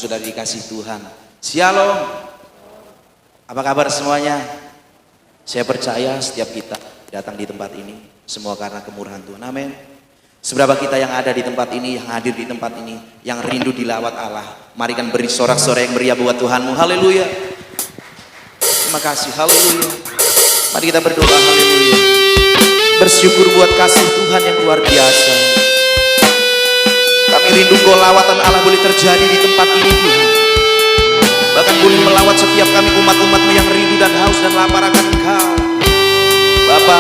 sudah dikasih Tuhan. Shalom. Apa kabar semuanya? Saya percaya setiap kita datang di tempat ini semua karena kemurahan Tuhan. Amin. Seberapa kita yang ada di tempat ini, yang hadir di tempat ini, yang rindu dilawat Allah, mari kan beri sorak-sorai yang meriah buat Tuhanmu. Haleluya. Terima kasih. Haleluya. Mari kita berdoa. Haleluya. Bersyukur buat kasih Tuhan yang luar biasa. Kami rindu kau lawatan Allah boleh terjadi di tempat ini Tuhan. Bahkan boleh melawat setiap kami umat-umatmu yang rindu dan haus dan lapar akan Engkau. Bapa,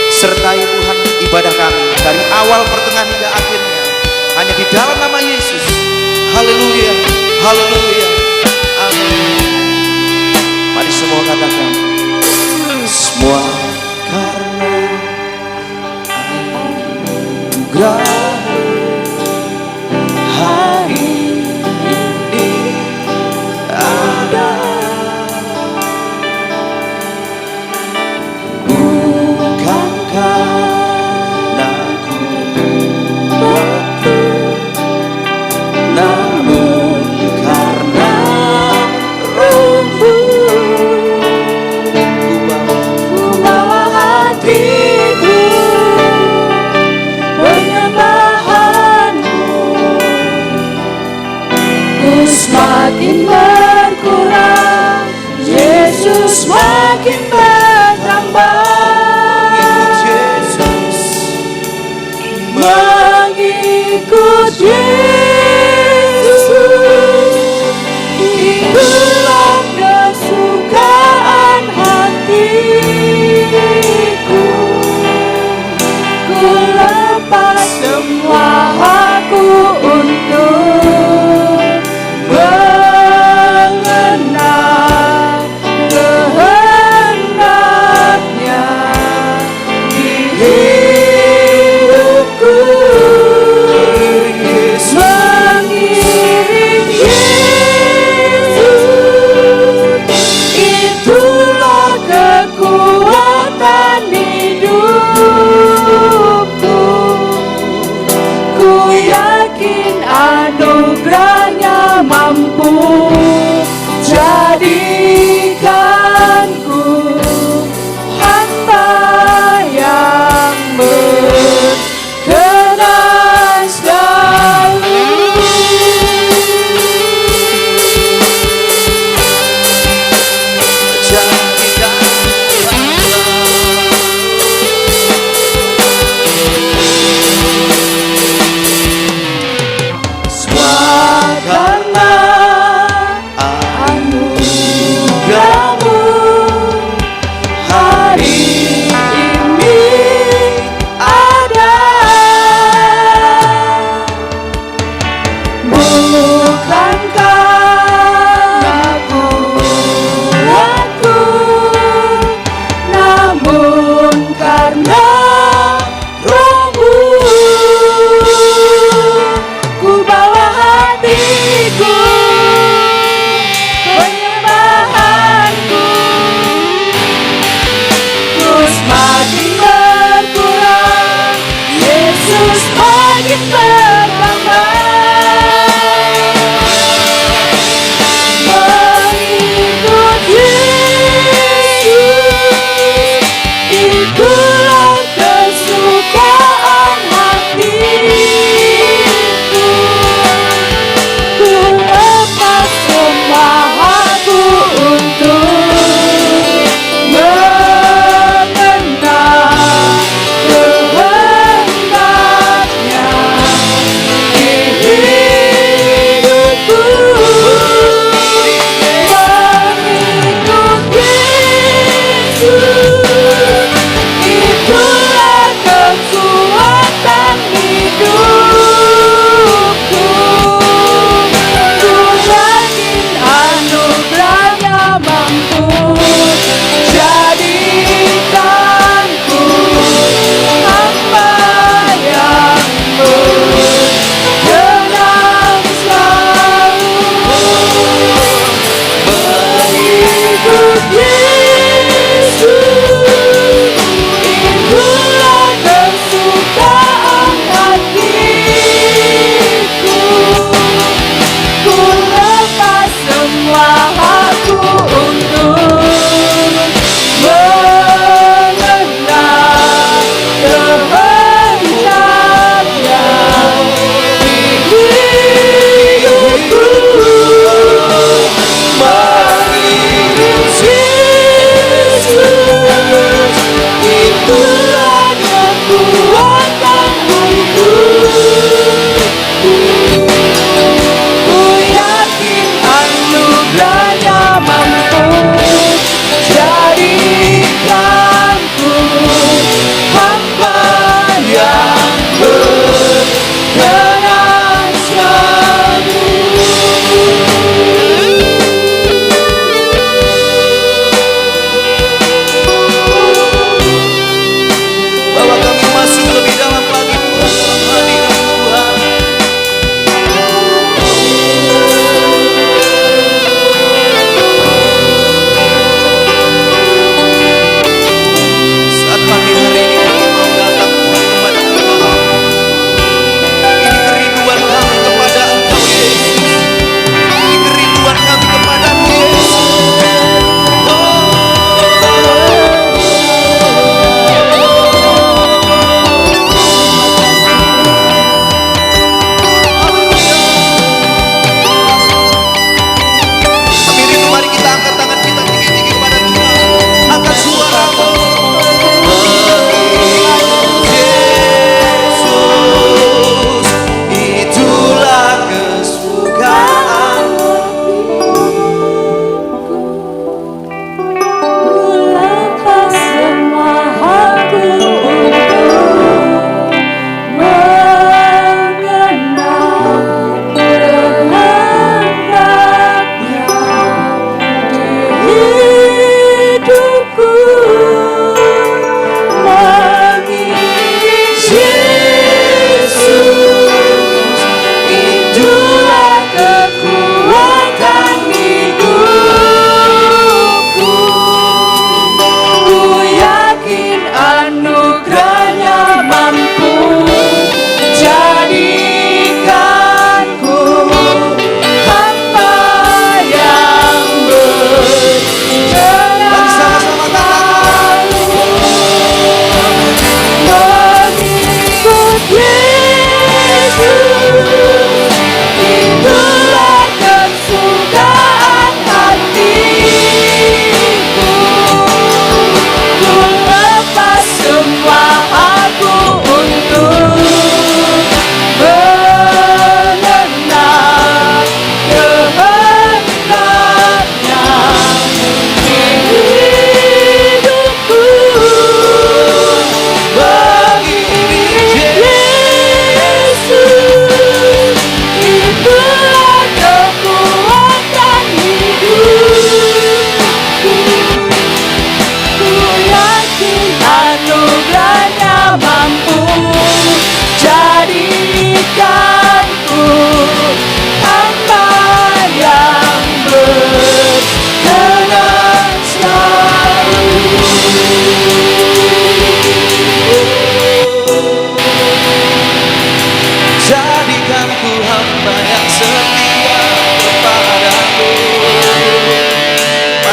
sertai Tuhan ibadah kami dari awal pertengahan hingga akhirnya hanya di dalam nama Yesus. Haleluya. Haleluya. Amin. Mari semua katakan, semua karena anugerah hari ini ada, bukan karena ku mampu, namun karena Rohmu.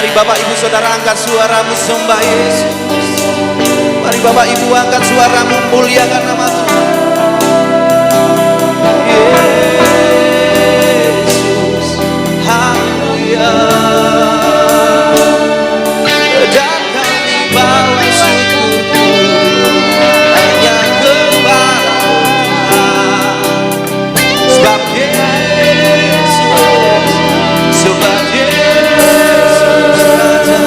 Mari Bapak Ibu Saudara angkat suaramu sembah Yesus. Mari Bapak Ibu angkat suaramu muliakan nama Tuhan. Yesus, haleluya. Dan kami bawa syukur hanya kepada Tuhan. Sebab Yesus, sebab Yesus Raja.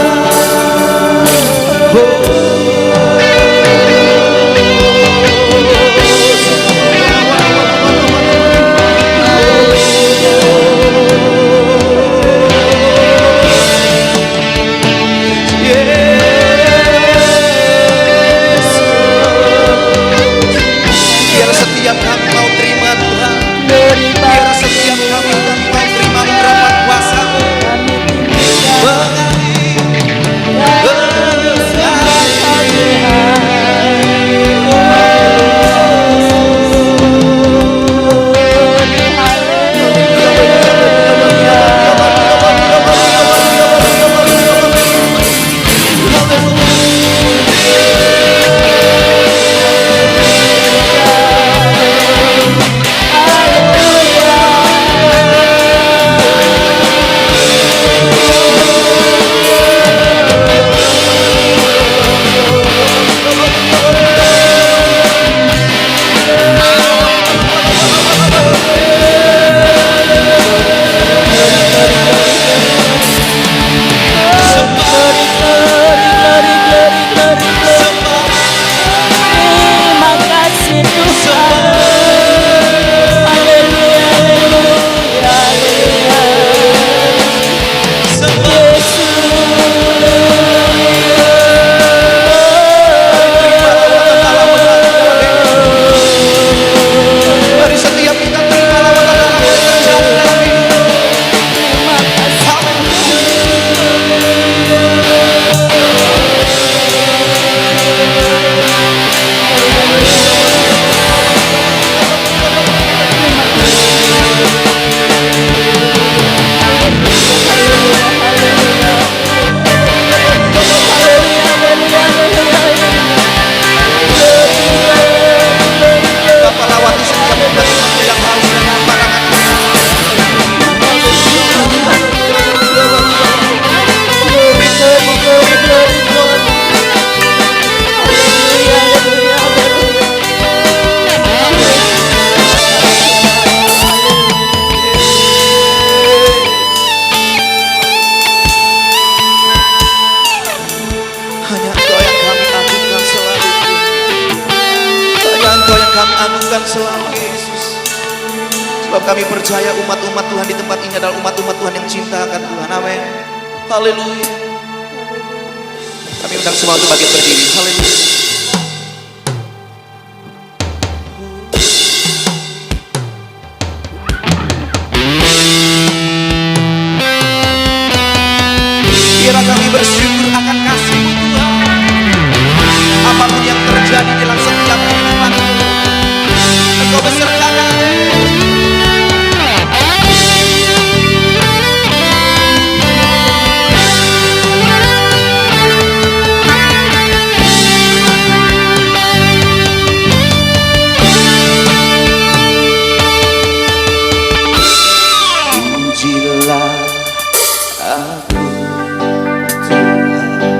Biar setiap kami mau terima Tuhan, biar setiap kami Tuhan mau terima urapan kuasa-Mu. Selalu Yesus. Sebab kami percaya umat-umat Tuhan di tempat ini adalah umat-umat Tuhan yang cinta akan Tuhan. Amin. Haleluya. Kami undang semua untuk bangkit berdiri. Haleluya. Biarlah kami bersyukur akan kasih-Mu Tuhan. Apapun yang terjadi dalam setiap kehidupan Engkau beserta kami. Pujilah aku Tuhan.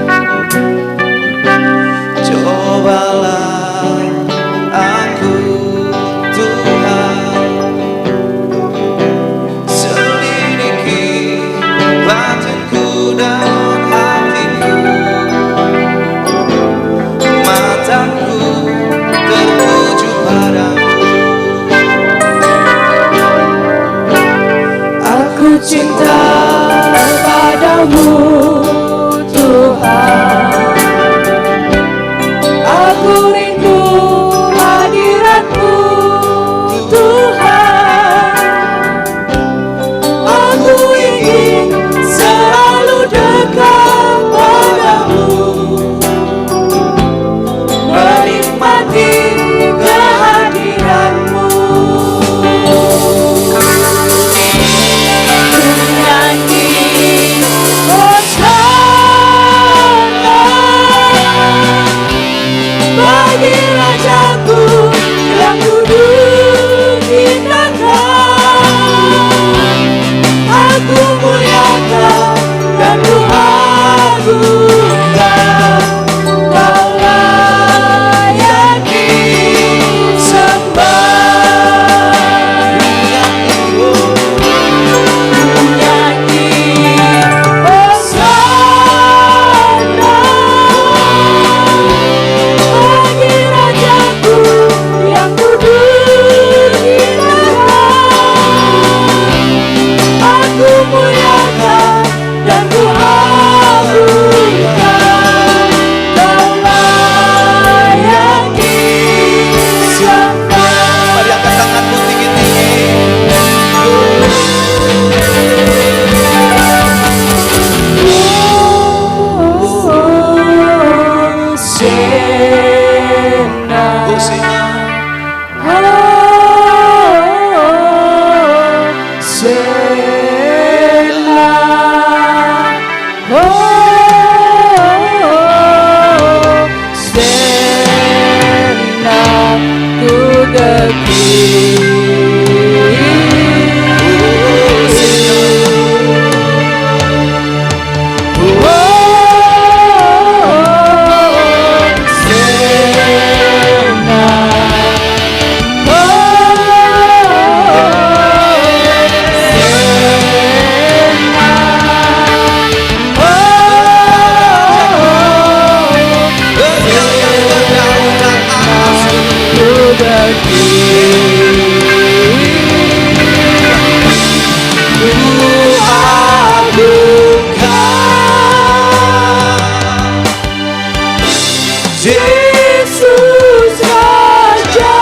Yesus Raja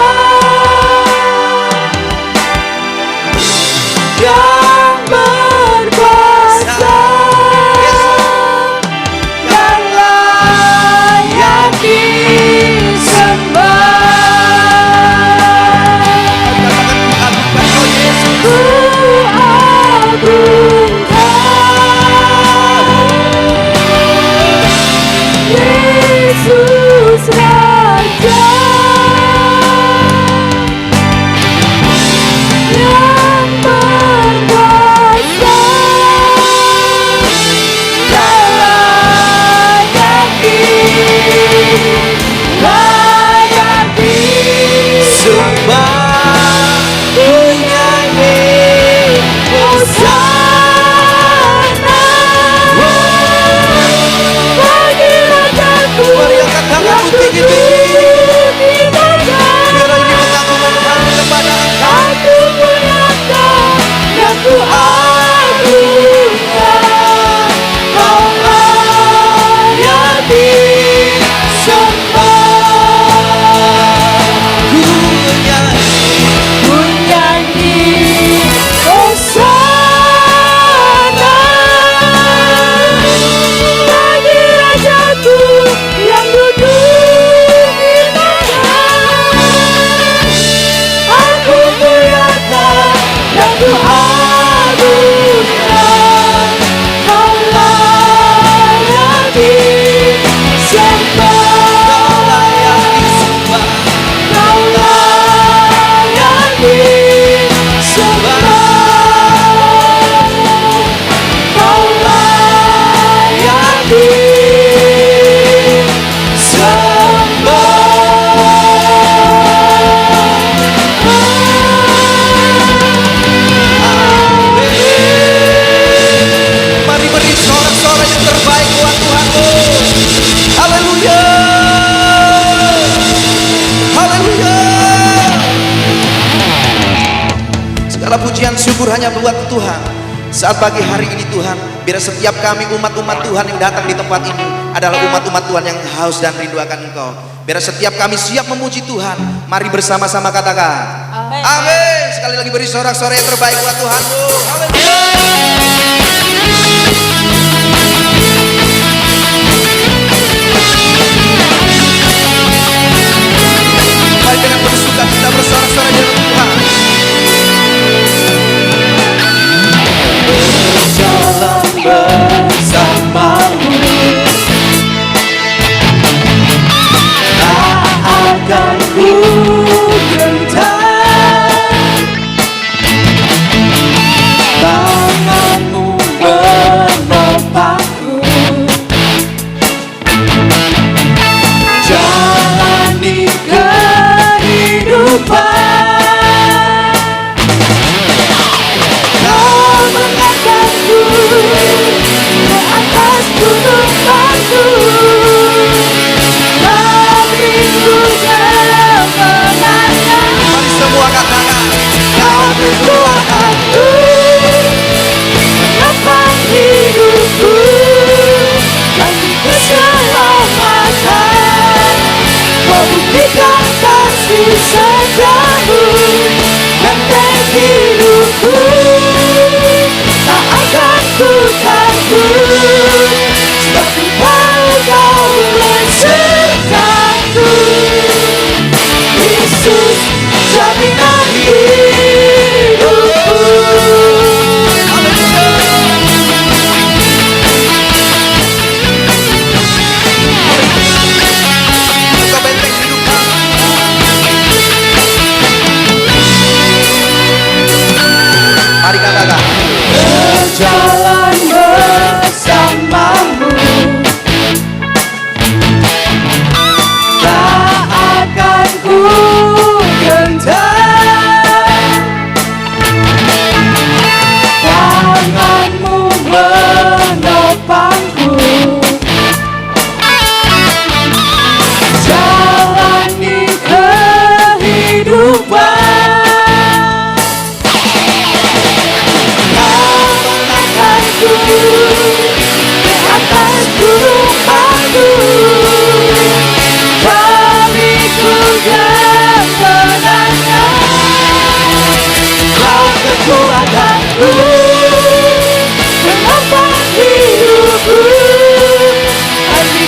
yang berkuasa dan layak disembah. Ku agungkan Yesus Raja yang berkuasa dan layak disembah. Ku nyanyi Hosana bagi Rajaku yang tinggi-tinggi. Biarlah ini menggantungkan kami kepada Engkau. Aku muliakan dan ku agungkan, Kau layak disembah. Ku nyanyi Hosana bagi Rajaku yang duduk di tangan. Aku muliakan dan ku agungkan, Kau layak disembah. Kau layak disembah. Kau layak disembah. Mari beri sorak-sorai yang terbaik buat Tuhanmu. Haleluya. Haleluya. Segala pujian syukur hanya buat Tuhan. Saat pagi hari ini Tuhan, biar setiap kami umat-umat Tuhan yang datang di tempat ini adalah umat-umat Tuhan yang haus dan rindu akan Engkau. Biar setiap kami siap memuji Tuhan. Mari bersama-sama katakan amin. Amin. Sekali lagi beri sorak-sorai yang terbaik buat Tuhanmu. Haleluya. Mari dengan penuh sukacita bersorak-sorai di dalam Tuhan. Berjalan bersamamu, tak akan ku gentar. Tangan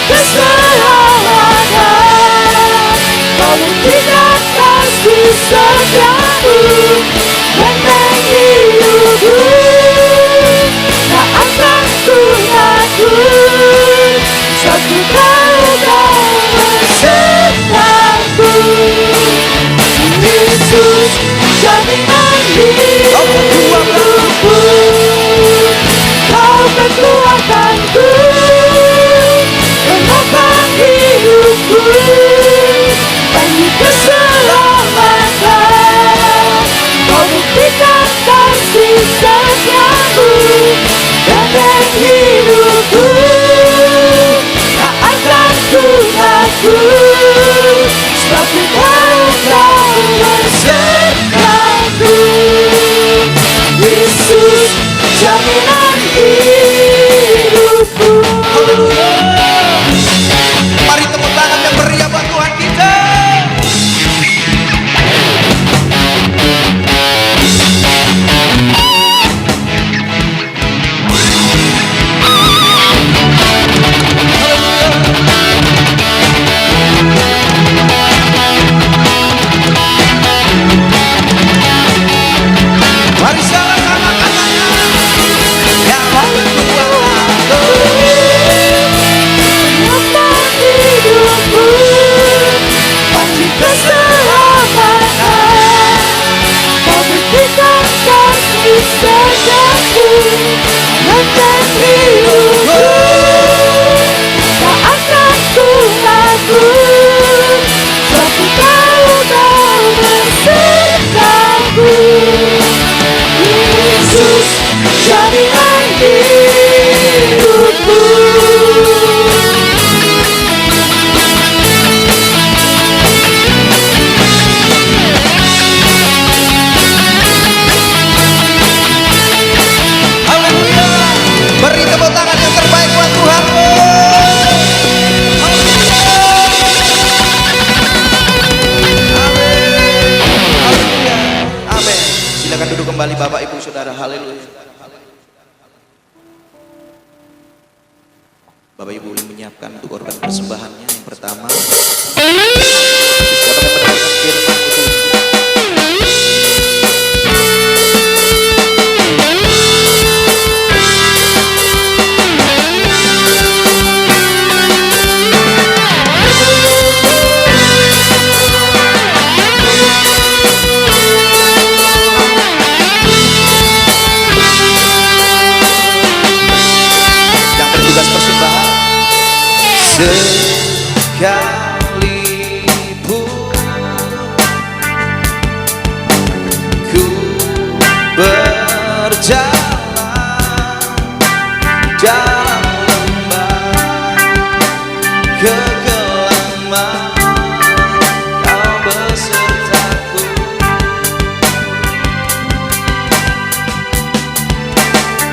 keselamatan. Kau buktikan kasih setiamu, benteng hidupku. Tak akan ku takut, satu kau bersamaku. Yesus, jaminan hidupku. Kau kekuatanku, penopang hidupku, bagi keselamatan. Kau buktikan kasih setiamu, benteng hidupku. Tak akan ku takut, sebab Kau bersamaku. Yesus, jaminan hidupku. Mari tepuk tangan yang meriah buat Tuhan kita. Mari sama-sama katakan, yang berkuasa Penopang hidupku, bagi keselamatan. Kau buktikan kasih setiamu, benteng hidupku. Tak akan ku takut, sebab Kau bersamaku. Yesus, jaminan hidupku. Haleluya. Beri tepuk tangan yang terbaik buat Tuhan. Haleluya. Amin. Silakan duduk kembali Bapak Ibu Saudara. Haleluya. Bapak Ibu boleh menyiapkan untuk organ persembahannya. Yang pertama, siapa yang mendengarkan firman Tuhan? Yang bertugas persembahan. Sekalipun ku berjalan dalam lembah kegelapan, Kau besertaku.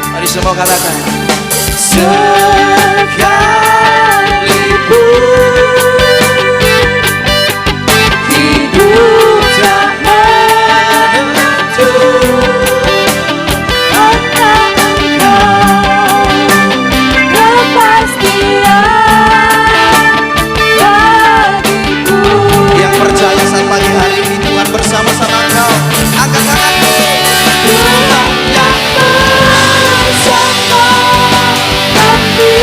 Mari semua katakan, hidup tak menentu, karena Engkau kepastian bagiku. yang percaya saat pagi hari ini Tuhan bersama-sama engkau. Angkat tanganmu. Tuhan yang bersama kami,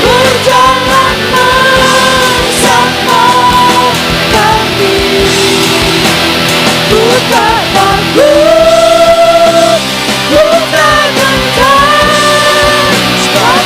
berjalan bersama kami. Ku tak takut, ku tak gentar, sebab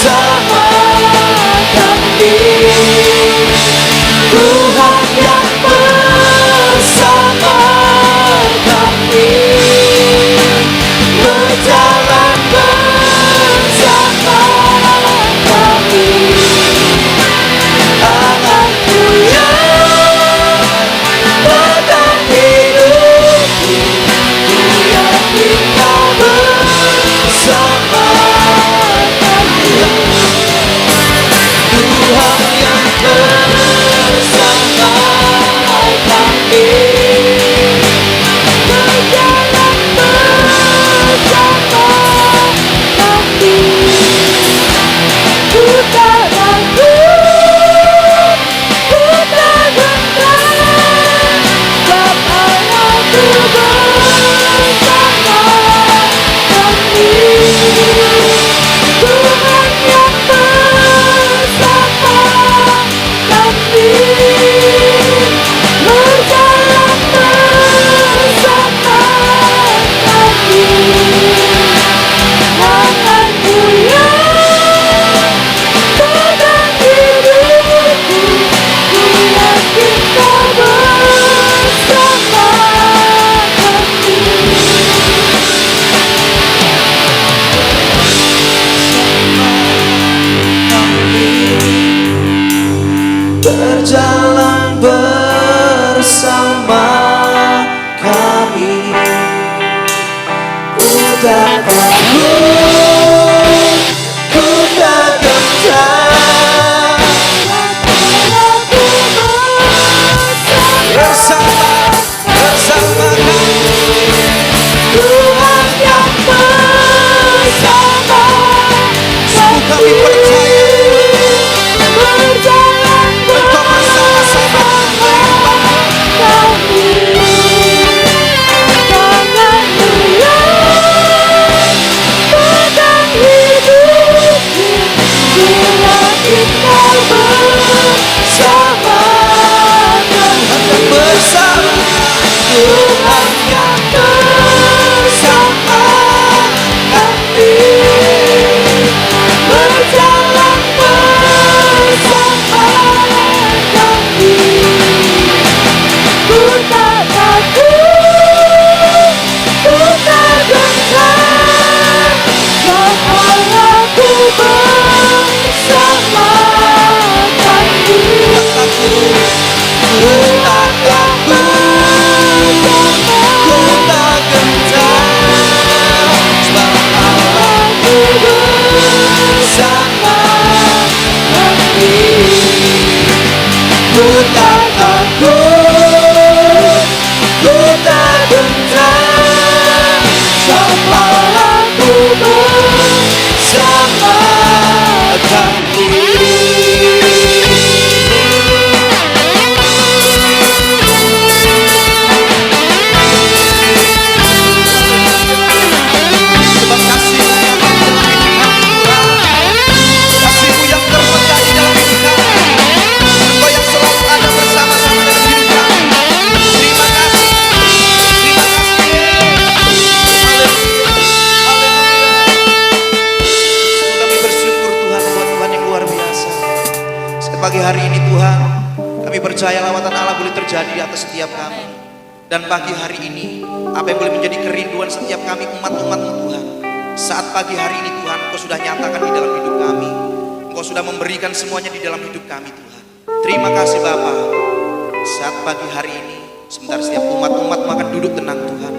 bersama kami. Tuhan yang bersama kami, berjalan bersama kami. Anakku yang pegang hidupku, ku yakin kau bersama kami. Tuhan yang bersama kami, berjalan bersama kami. Ku tak takut, ku tak gentar, sebab Anakku bersama kami. Tuhan yang bersama kami, berjalan bersama kami. Anakku yang pegang hidupku, ku yakin kau bersama kami. Berjalan bersama kami. Ku tak takut, ku tak gentar, Anakku bersama kami. Tuhan yang bersama Kami percaya berjalan Engkau bersama-sama kami. Tanganmu yang pegang hidupku, ku yakin kau bersama kami. bersama. Tuhan yang bersama kami, berjalan bersama kami. Ku tak takut, ku tak gentar, sebab Anakku bersama kami. Ku tak takut, ku tak gentar, sebab Anakku bersama kami. ku tak takut, ku tak gentar, sebab Anakku bersama kami. Sebab kasih-Mu yang kasih-Mu yang terpendam di dalam hidup kami. Engkau yang selalu ada bersama-sama dalam hidup kami. Terima kasih, terima kasih. Haleluya. Kami bersyukur Tuhan buat Tuhan yang luar biasa. Saat pagi hari ini Tuhan, kami percaya lawatan Allah boleh terjadi di atas setiap kami. Dan pagi hari ini, apa yang boleh menjadi kerinduan setiap kami umat-umat-Mu Tuhan. Saat pagi hari ini Tuhan, Engkau sudah nyatakan di dalam hidup kami. Engkau sudah memberikan semuanya di dalam hidup kami Tuhan. Terima kasih Bapa. Saat pagi hari ini, sebentar setiap umat-umat akan duduk tenang Tuhan.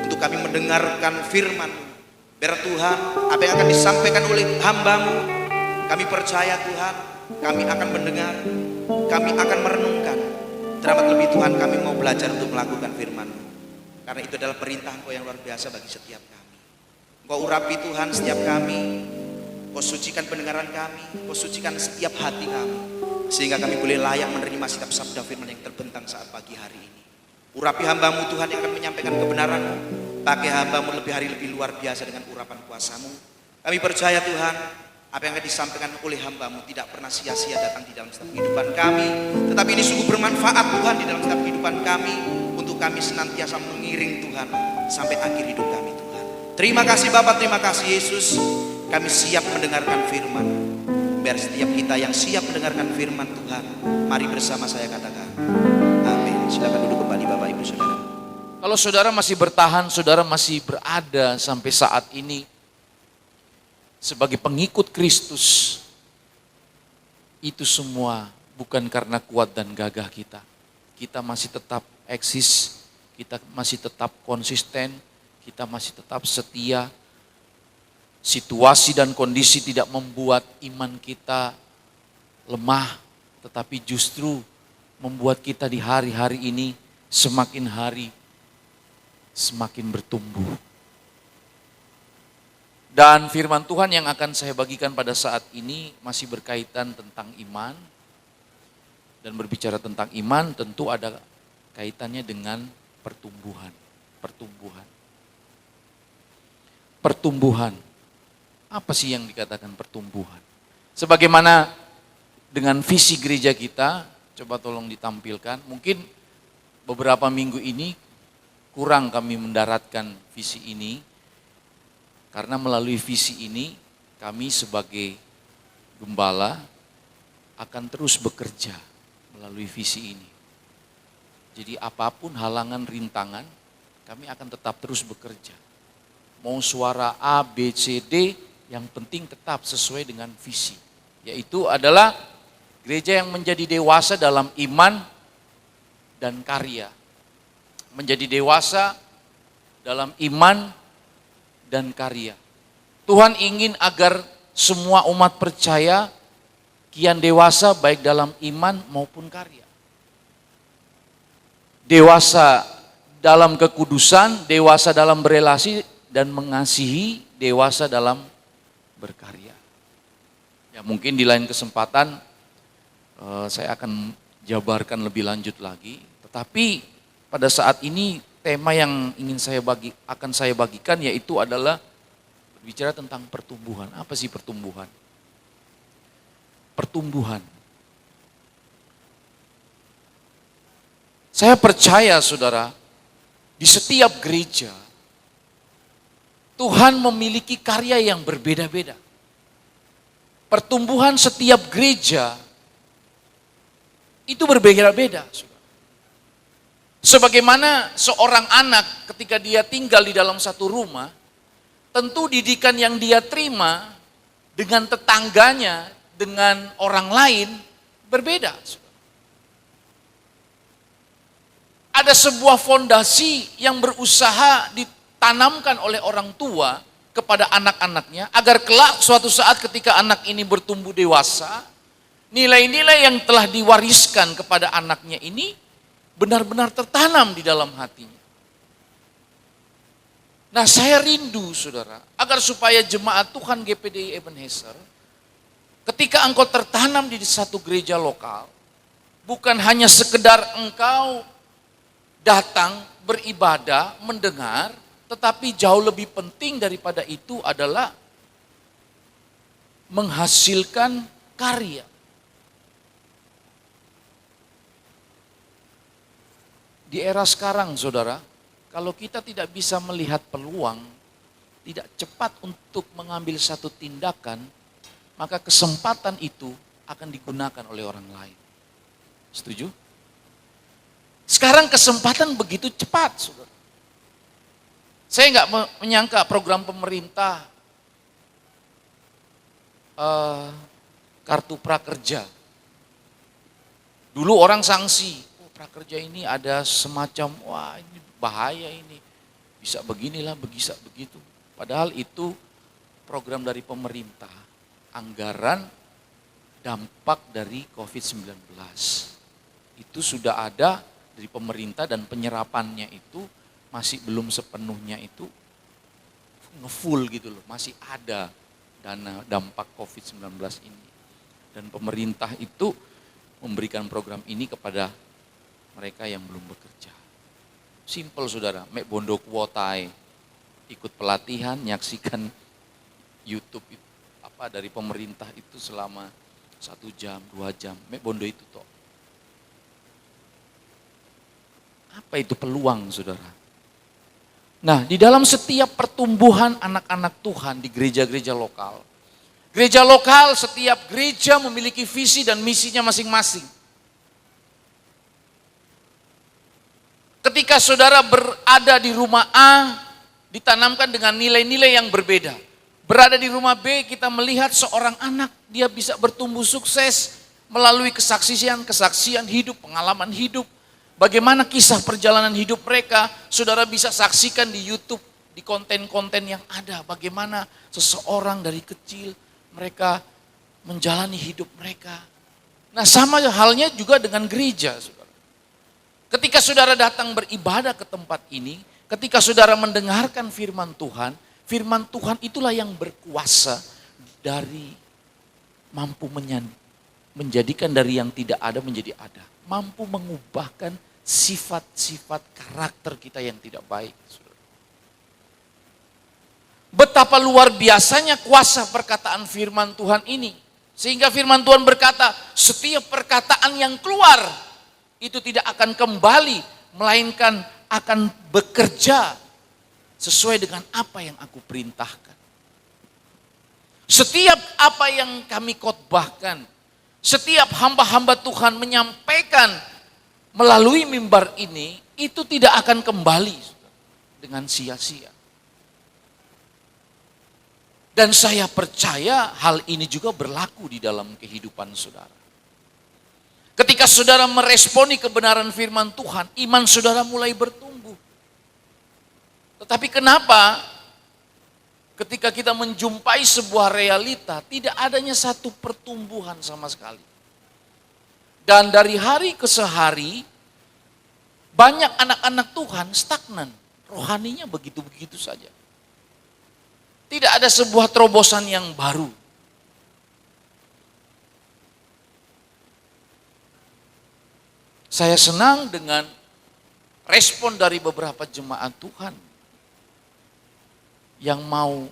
Untuk kami mendengarkan firman-Mu. Biar Tuhan, apa yang akan disampaikan oleh hamba-Mu, kami percaya Tuhan, kami akan mendengar, kami akan merenungkan. Terlebih lebih Tuhan, kami mau belajar untuk melakukan firman-Mu. Karena itu adalah perintah Engkau yang luar biasa bagi setiap kami. Engkau urapi Tuhan setiap kami, Engkau sucikan pendengaran kami, Engkau sucikan setiap hati kami, sehingga kami boleh layak menerima setiap sabda firman yang terbentang saat pagi hari ini. Urapi hamba-Mu Tuhan yang akan menyampaikan kebenaran-Mu. Pakai hamba-Mu lebih hari lebih luar biasa dengan urapan kuasa-Mu. Kami percaya Tuhan, apa yang akan disampaikan oleh hamba-Mu tidak pernah sia-sia datang di dalam setiap kehidupan kami, tetapi ini sungguh bermanfaat Tuhan di dalam setiap kehidupan kami, untuk kami senantiasa mengiring Tuhan sampai akhir hidup kami Tuhan. Terima kasih Bapa, terima kasih Yesus. Kami siap mendengarkan firman. Biar setiap kita yang siap mendengarkan firman Tuhan, mari bersama saya katakan amin. Silakan duduk kembali Bapak Ibu Saudara. Kalau saudara masih bertahan, saudara masih berada sampai saat ini sebagai pengikut Kristus, itu semua bukan karena kuat dan gagah kita. Kita masih tetap eksis, kita masih tetap konsisten, kita masih tetap setia. Situasi dan kondisi tidak membuat iman kita lemah, tetapi justru membuat kita di hari-hari ini semakin hari semakin bertumbuh. Dan firman Tuhan yang akan saya bagikan pada saat ini masih berkaitan tentang iman. Dan berbicara tentang iman tentu ada kaitannya dengan pertumbuhan. Pertumbuhan. Apa sih yang dikatakan pertumbuhan? Sebagaimana dengan visi gereja kita, coba tolong ditampilkan. Mungkin beberapa minggu ini kurang kami mendaratkan visi ini. Karena melalui visi ini kami sebagai gembala akan terus bekerja melalui visi ini. Jadi apapun halangan rintangan, kami akan tetap terus bekerja. Mau suara A, B, C, D, yang penting tetap sesuai dengan visi. Yaitu adalah gereja yang menjadi dewasa dalam iman dan karya. Menjadi dewasa dalam iman dan karya. Tuhan ingin agar semua umat percaya kian dewasa baik dalam iman maupun karya. Dewasa dalam kekudusan, dewasa dalam berelasi dan mengasihi, dewasa dalam berkarya. Ya mungkin di lain kesempatan saya akan jabarkan lebih lanjut lagi. Tetapi pada saat ini tema yang akan saya bagikan yaitu adalah berbicara tentang pertumbuhan. Apa sih pertumbuhan? Pertumbuhan. Saya percaya saudara, di setiap gereja Tuhan memiliki karya yang berbeda-beda. Pertumbuhan setiap gereja itu berbeda-beda. Sebagaimana seorang anak ketika dia tinggal di dalam satu rumah, tentu didikan yang dia terima dengan tetangganya, dengan orang lain berbeda. Ada sebuah fondasi yang berusaha ditanamkan oleh orang tua kepada anak-anaknya agar kelak suatu saat ketika anak ini bertumbuh dewasa, nilai-nilai yang telah diwariskan kepada anaknya ini benar-benar tertanam di dalam hatinya. Nah, saya rindu saudara, agar supaya jemaat Tuhan GPDI Ebenezer, ketika engkau tertanam di satu gereja lokal, bukan hanya sekedar engkau datang beribadah, mendengar, tetapi jauh lebih penting daripada itu adalah menghasilkan karya. Di era sekarang saudara, kalau kita tidak bisa melihat peluang, tidak cepat untuk mengambil satu tindakan, maka kesempatan itu akan digunakan oleh orang lain. Setuju? Sekarang kesempatan begitu cepat, saudara. Saya nggak menyangka program pemerintah kartu prakerja. Dulu orang sanksi, prakerja ini ada semacam, wah ini bahaya ini, bisa beginilah, bisa begitu. Padahal itu program dari pemerintah, anggaran dampak dari COVID-19. Itu sudah ada dari pemerintah dan penyerapannya itu masih belum sepenuhnya itu ngefull gitu loh, masih ada dana dampak COVID-19 ini. Dan pemerintah itu memberikan program ini kepada mereka yang belum bekerja. Simple saudara, mek bondo kuotai, ikut pelatihan, nyaksikan YouTube itu, dari pemerintah itu selama 1 jam, 2 jam, mek bondo itu toh. Apa itu peluang saudara? Nah, di dalam setiap pertumbuhan anak-anak Tuhan di gereja-gereja lokal, Gereja lokal, setiap gereja memiliki visi dan misinya masing-masing. Ketika saudara berada di rumah A, ditanamkan dengan nilai-nilai yang berbeda. Berada di rumah B, kita melihat seorang anak, dia bisa bertumbuh sukses melalui kesaksian hidup, pengalaman hidup. Bagaimana kisah perjalanan hidup mereka, saudara bisa saksikan di YouTube, di konten-konten yang ada. Bagaimana seseorang dari kecil, mereka menjalani hidup mereka. Nah, sama halnya juga dengan gereja, saudara. Ketika saudara datang beribadah ke tempat ini, ketika saudara mendengarkan firman Tuhan itulah yang berkuasa dari mampu menjadikan dari yang tidak ada menjadi ada. Mampu mengubahkan sifat-sifat karakter kita yang tidak baik. Saudara. Betapa luar biasanya kuasa perkataan firman Tuhan ini. Sehingga firman Tuhan berkata, setiap perkataan yang keluar itu tidak akan kembali, melainkan akan bekerja sesuai dengan apa yang aku perintahkan. Setiap apa yang kami khotbahkan, setiap hamba-hamba Tuhan menyampaikan melalui mimbar ini, itu tidak akan kembali dengan sia-sia. Dan saya percaya hal ini juga berlaku di dalam kehidupan saudara. Ketika saudara meresponi kebenaran firman Tuhan, iman saudara mulai bertumbuh. Tetapi kenapa ketika kita menjumpai sebuah realita, tidak adanya satu pertumbuhan sama sekali. Dan dari hari ke sehari, banyak anak-anak Tuhan stagnan. Rohaninya begitu-begitu saja. Tidak ada sebuah terobosan yang baru. Saya senang dengan respon dari beberapa jemaat Tuhan yang mau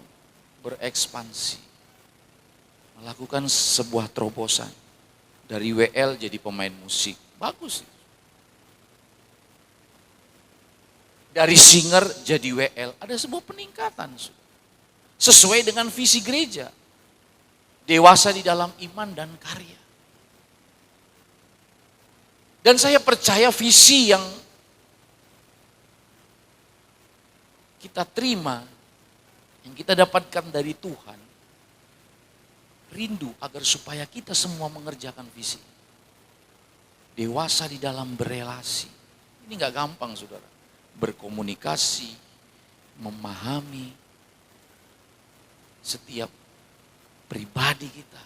berekspansi, melakukan sebuah terobosan dari WL jadi pemain musik. Bagus. Dari singer jadi WL, ada sebuah peningkatan. Sesuai dengan visi gereja. Dewasa di dalam iman dan karya. Dan saya percaya visi yang kita terima, yang kita dapatkan dari Tuhan, rindu agar supaya kita semua mengerjakan visi. Dewasa di dalam berelasi. Ini gak gampang saudara. Berkomunikasi, memahami setiap pribadi kita.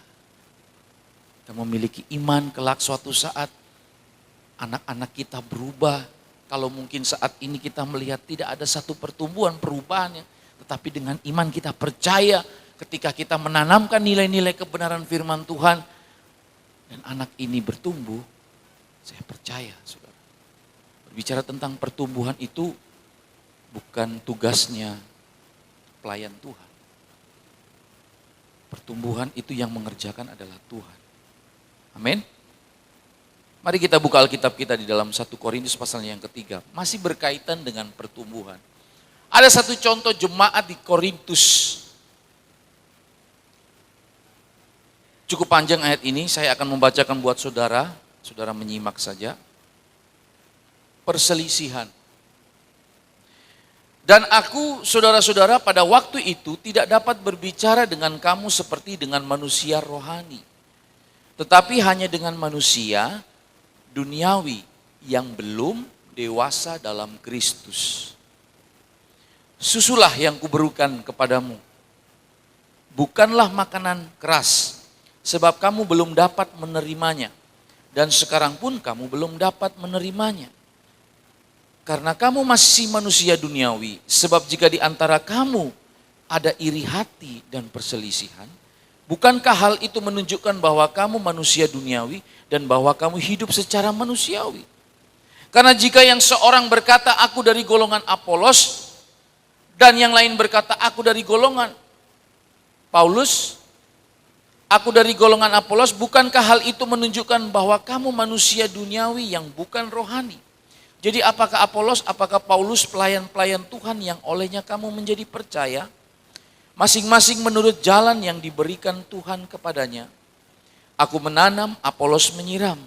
Kita memiliki iman kelak suatu saat anak-anak kita berubah. Kalau mungkin saat ini kita melihat tidak ada satu pertumbuhan, perubahannya. Tetapi dengan iman kita percaya ketika kita menanamkan nilai-nilai kebenaran firman Tuhan. Dan anak ini bertumbuh, saya percaya saudara. Berbicara tentang pertumbuhan itu bukan tugasnya pelayan Tuhan. Pertumbuhan itu yang mengerjakan adalah Tuhan. Amin. Mari kita buka Alkitab kita di dalam 1 Korintus pasal yang ketiga. Masih berkaitan dengan pertumbuhan. Ada satu contoh jemaat di Korintus. Cukup panjang ayat ini, saya akan membacakan buat saudara. Saudara menyimak saja. Perselisihan. Dan aku, saudara-saudara, pada waktu itu tidak dapat berbicara dengan kamu seperti dengan manusia rohani. Tetapi hanya dengan manusia duniawi yang belum dewasa dalam Kristus. Susulah yang kuberikan kepadamu. Bukanlah makanan keras, sebab kamu belum dapat menerimanya. Dan sekarang pun kamu belum dapat menerimanya. Karena kamu masih manusia duniawi, sebab jika di antara kamu ada iri hati dan perselisihan, bukankah hal itu menunjukkan bahwa kamu manusia duniawi dan bahwa kamu hidup secara manusiawi? Karena jika yang seorang berkata aku dari golongan Apolos dan yang lain berkata aku dari golongan Paulus, aku dari golongan Apolos, bukankah hal itu menunjukkan bahwa kamu manusia duniawi yang bukan rohani? Jadi apakah Apolos, apakah Paulus pelayan-pelayan Tuhan yang olehnya kamu menjadi percaya? masing-masing menurut jalan yang diberikan Tuhan kepadanya. Aku menanam, Apolos menyiram,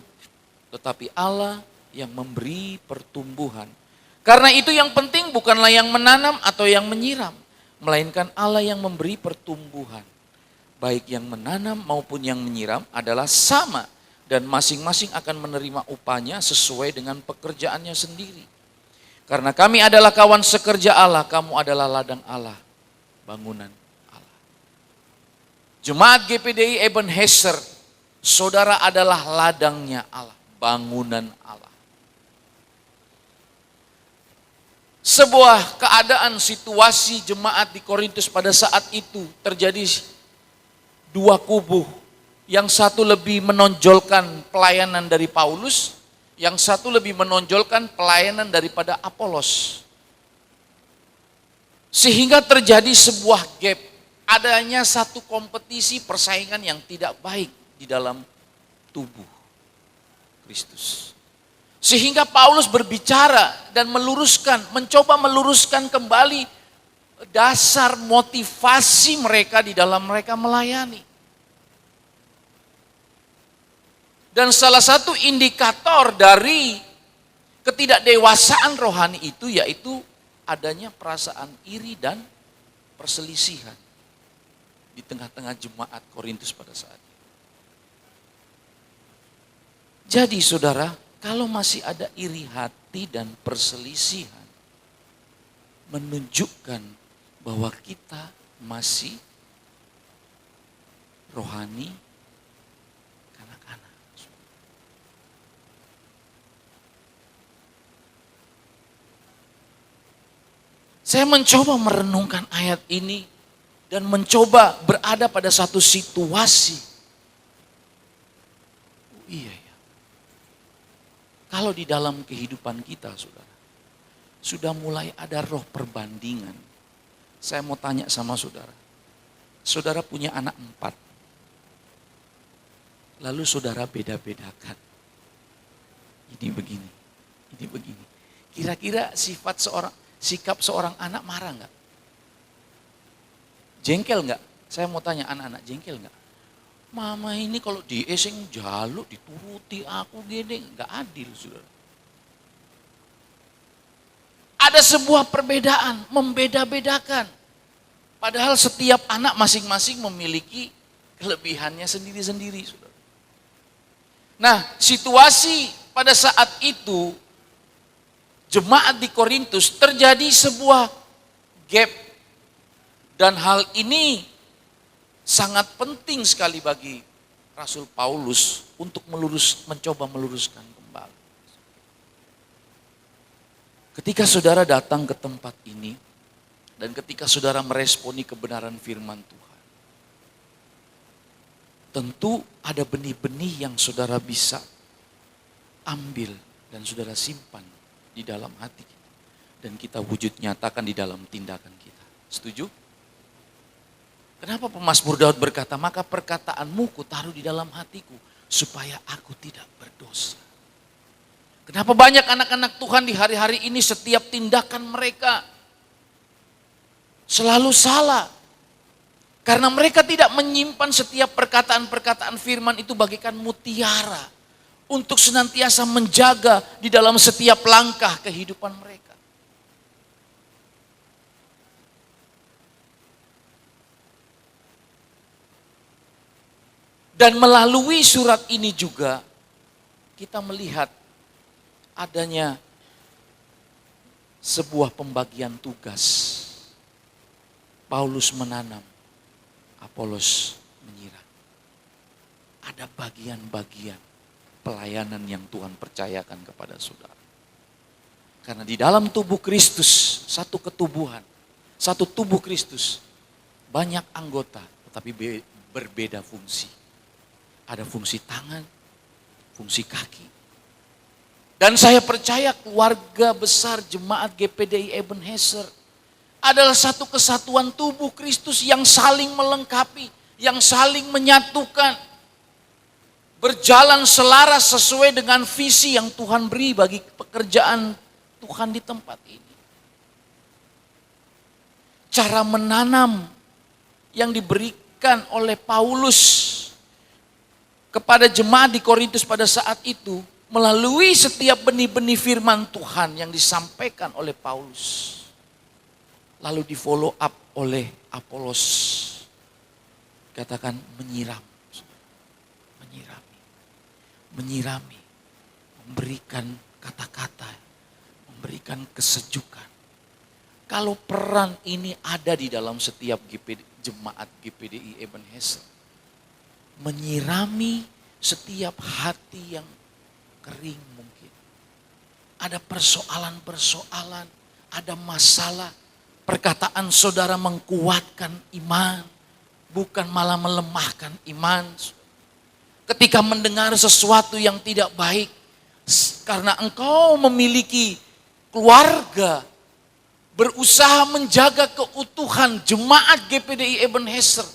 tetapi Allah yang memberi pertumbuhan. Karena itu yang penting bukanlah yang menanam atau yang menyiram, melainkan Allah yang memberi pertumbuhan. Baik yang menanam maupun yang menyiram adalah sama, dan masing-masing akan menerima upahnya sesuai dengan pekerjaannya sendiri. Karena kami adalah kawan sekerja Allah, kamu adalah ladang Allah, bangunan Allah. Jemaat GPDI Ebenezer, saudara adalah ladangnya Allah, bangunan Allah. Sebuah keadaan situasi jemaat di Korintus pada saat itu terjadi dua kubu. Yang satu lebih menonjolkan pelayanan dari Paulus, yang satu lebih menonjolkan pelayanan daripada Apolos. Sehingga terjadi sebuah gap, adanya satu kompetisi persaingan yang tidak baik di dalam tubuh Kristus. Sehingga Paulus berbicara dan mencoba meluruskan kembali dasar motivasi mereka di dalam mereka melayani. Dan salah satu indikator dari ketidakdewasaan rohani itu yaitu adanya perasaan iri dan perselisihan di tengah-tengah jemaat Korintus pada saat itu. Jadi saudara, kalau masih ada iri hati dan perselisihan, menunjukkan bahwa kita masih rohani kanak-kanak. Saya mencoba merenungkan ayat ini dan mencoba berada pada satu situasi. Oh, iya ya. Kalau di dalam kehidupan kita, saudara, sudah mulai ada roh perbandingan. Saya mau tanya sama saudara. Saudara punya anak 4. Lalu saudara beda-bedakan. Ini begini, ini begini. Kira-kira sikap seorang anak marah enggak? Jengkel enggak? Saya mau tanya anak-anak, jengkel enggak? Mama ini kalau dieseng jaluk dituruti aku gini, enggak adil, saudara. Ada sebuah perbedaan, membeda-bedakan. Padahal setiap anak masing-masing memiliki kelebihannya sendiri-sendiri, saudara. Nah, situasi pada saat itu jemaat di Korintus terjadi sebuah gap, dan hal ini sangat penting sekali bagi Rasul Paulus untuk mencoba meluruskan kembali. Ketika saudara datang ke tempat ini dan ketika saudara meresponi kebenaran firman Tuhan, tentu ada benih-benih yang saudara bisa ambil dan saudara simpan di dalam hati kita. Dan kita wujud nyatakan di dalam tindakan kita. Setuju? Kenapa pemazmur Daud berkata, maka perkataanmu ku taruh di dalam hatiku, supaya aku tidak berdosa. Kenapa banyak anak-anak Tuhan di hari-hari ini setiap tindakan mereka selalu salah? Karena mereka tidak menyimpan setiap perkataan-perkataan firman itu bagaikan mutiara untuk senantiasa menjaga di dalam setiap langkah kehidupan mereka. Dan melalui surat ini juga kita melihat adanya sebuah pembagian tugas. Paulus menanam, Apolos menyiram. Ada bagian-bagian pelayanan yang Tuhan percayakan kepada saudara. Karena di dalam tubuh Kristus, satu ketubuhan, satu tubuh Kristus, banyak anggota tetapi berbeda fungsi. Ada fungsi tangan, fungsi kaki. Dan saya percaya keluarga besar jemaat GPDI Ebenezer adalah satu kesatuan tubuh Kristus yang saling melengkapi, yang saling menyatukan. Berjalan selaras sesuai dengan visi yang Tuhan beri bagi pekerjaan Tuhan di tempat ini. Cara menanam yang diberikan oleh Paulus kepada jemaat di Korintus pada saat itu melalui setiap benih-benih firman Tuhan yang disampaikan oleh Paulus. Lalu di follow up oleh Apolos. Katakan menyiram. Menyirami. Memberikan kata-kata. Memberikan kesejukan. Kalau peran ini ada di dalam setiap jemaat GPDI Ebenezer. Menyirami setiap hati yang kering mungkin. Ada persoalan-persoalan, ada masalah. Perkataan saudara mengkuatkan iman, bukan malah melemahkan iman. Ketika mendengar sesuatu yang tidak baik, karena engkau memiliki keluarga, berusaha menjaga keutuhan jemaat GPDI Ebenezer.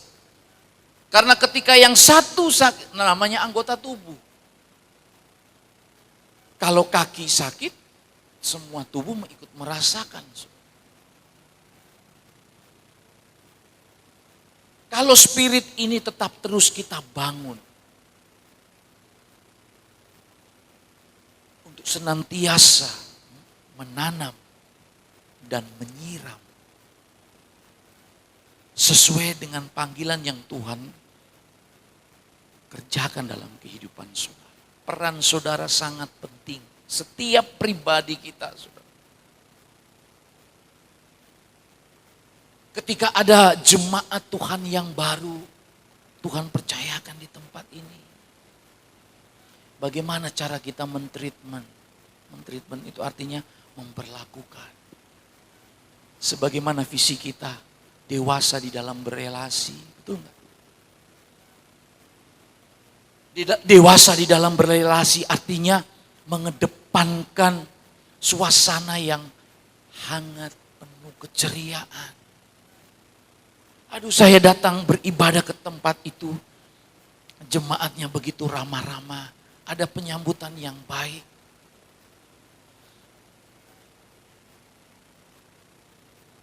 Karena ketika yang satu sakit, namanya anggota tubuh. Kalau kaki sakit, semua tubuh ikut merasakan. Kalau spirit ini tetap terus kita bangun. Untuk senantiasa menanam dan menyiram. Sesuai dengan panggilan yang Tuhan kerjakan dalam kehidupan saudara. Peran saudara sangat penting. Setiap pribadi kita, saudara. Ketika ada jemaat Tuhan yang baru, Tuhan percayakan di tempat ini. Bagaimana cara kita mentreatment? Mentreatment itu artinya memperlakukan. Sebagaimana visi kita, dewasa di dalam berelasi. Betul enggak? Dewasa di dalam berelasi artinya mengedepankan suasana yang hangat, penuh keceriaan. Aduh, saya datang beribadah ke tempat itu, jemaatnya begitu ramah-ramah, ada penyambutan yang baik.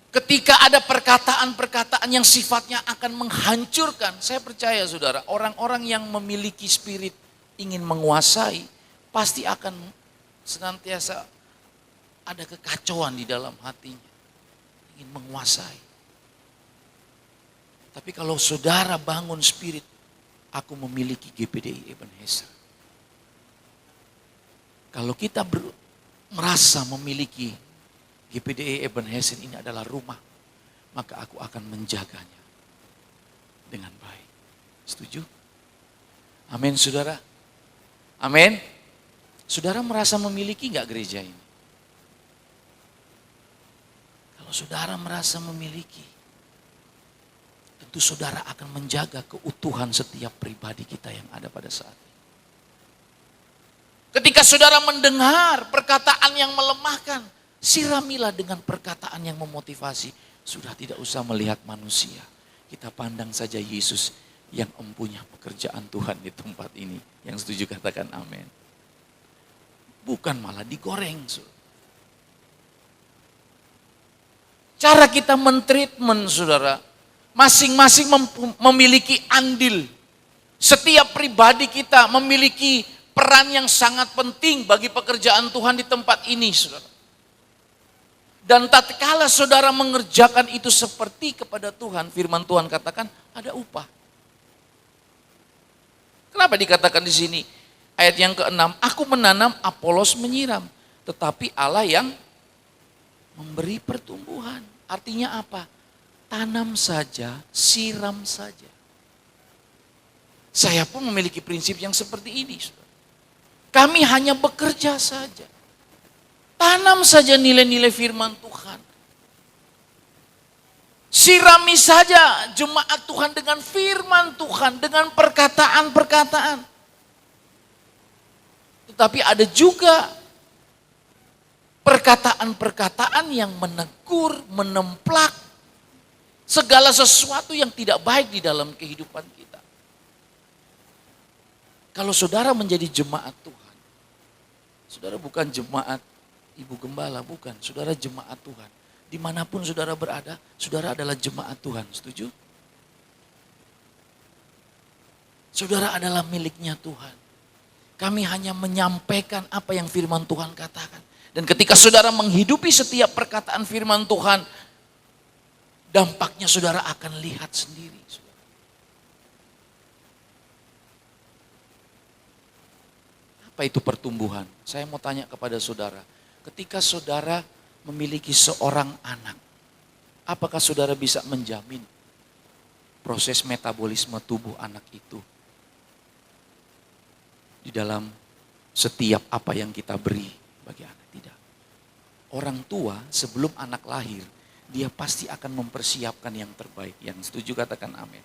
Ketika ada perkataan-perkataan yang sifatnya akan menghancurkan, saya percaya saudara, orang-orang yang memiliki spirit ingin menguasai, pasti akan senantiasa ada kekacauan di dalam hatinya, ingin menguasai. Tapi kalau saudara bangun spirit, aku memiliki GPDI Ebenezer. Kalau kita merasa memiliki GPDI Ebenezer ini adalah rumah, maka aku akan menjaganya dengan baik. Setuju? Amin saudara. Amin. Saudara merasa memiliki enggak gereja ini? Kalau saudara merasa memiliki, tentu saudara akan menjaga keutuhan setiap pribadi kita yang ada pada saat ini. Ketika saudara mendengar perkataan yang melemahkan, siramilah dengan perkataan yang memotivasi. Sudah tidak usah melihat manusia. Kita pandang saja Yesus yang empunya pekerjaan Tuhan di tempat ini. Yang setuju katakan amin. Bukan malah digoreng. Cara kita mentreatment saudara, masing-masing memiliki andil. Setiap pribadi kita memiliki peran yang sangat penting bagi pekerjaan Tuhan di tempat ini, saudara. Dan tatkala saudara mengerjakan itu seperti kepada Tuhan, firman Tuhan katakan ada upah. Kenapa dikatakan di sini? Ayat yang ke-6, aku menanam, Apolos menyiram. Tetapi Allah yang memberi pertumbuhan. Artinya apa? Tanam saja, siram saja. Saya pun memiliki prinsip yang seperti ini. Kami hanya bekerja saja. Tanam saja nilai-nilai firman Tuhan. Sirami saja jemaat Tuhan dengan firman Tuhan, dengan perkataan-perkataan. Tetapi ada juga perkataan-perkataan yang menegur, menemplak, segala sesuatu yang tidak baik di dalam kehidupan kita. Kalau saudara menjadi jemaat Tuhan, saudara bukan jemaat ibu gembala, bukan. Saudara jemaat Tuhan. Dimanapun saudara berada, saudara adalah jemaat Tuhan. Setuju? Saudara adalah miliknya Tuhan. Kami hanya menyampaikan apa yang firman Tuhan katakan. Dan ketika saudara menghidupi setiap perkataan firman Tuhan, dampaknya saudara akan lihat sendiri. Apa itu pertumbuhan? Saya mau tanya kepada saudara. Ketika saudara memiliki seorang anak, apakah saudara bisa menjamin proses metabolisme tubuh anak itu di dalam setiap apa yang kita beri bagi anak? Tidak. Orang tua sebelum anak lahir, dia pasti akan mempersiapkan yang terbaik. Yang setuju katakan amin.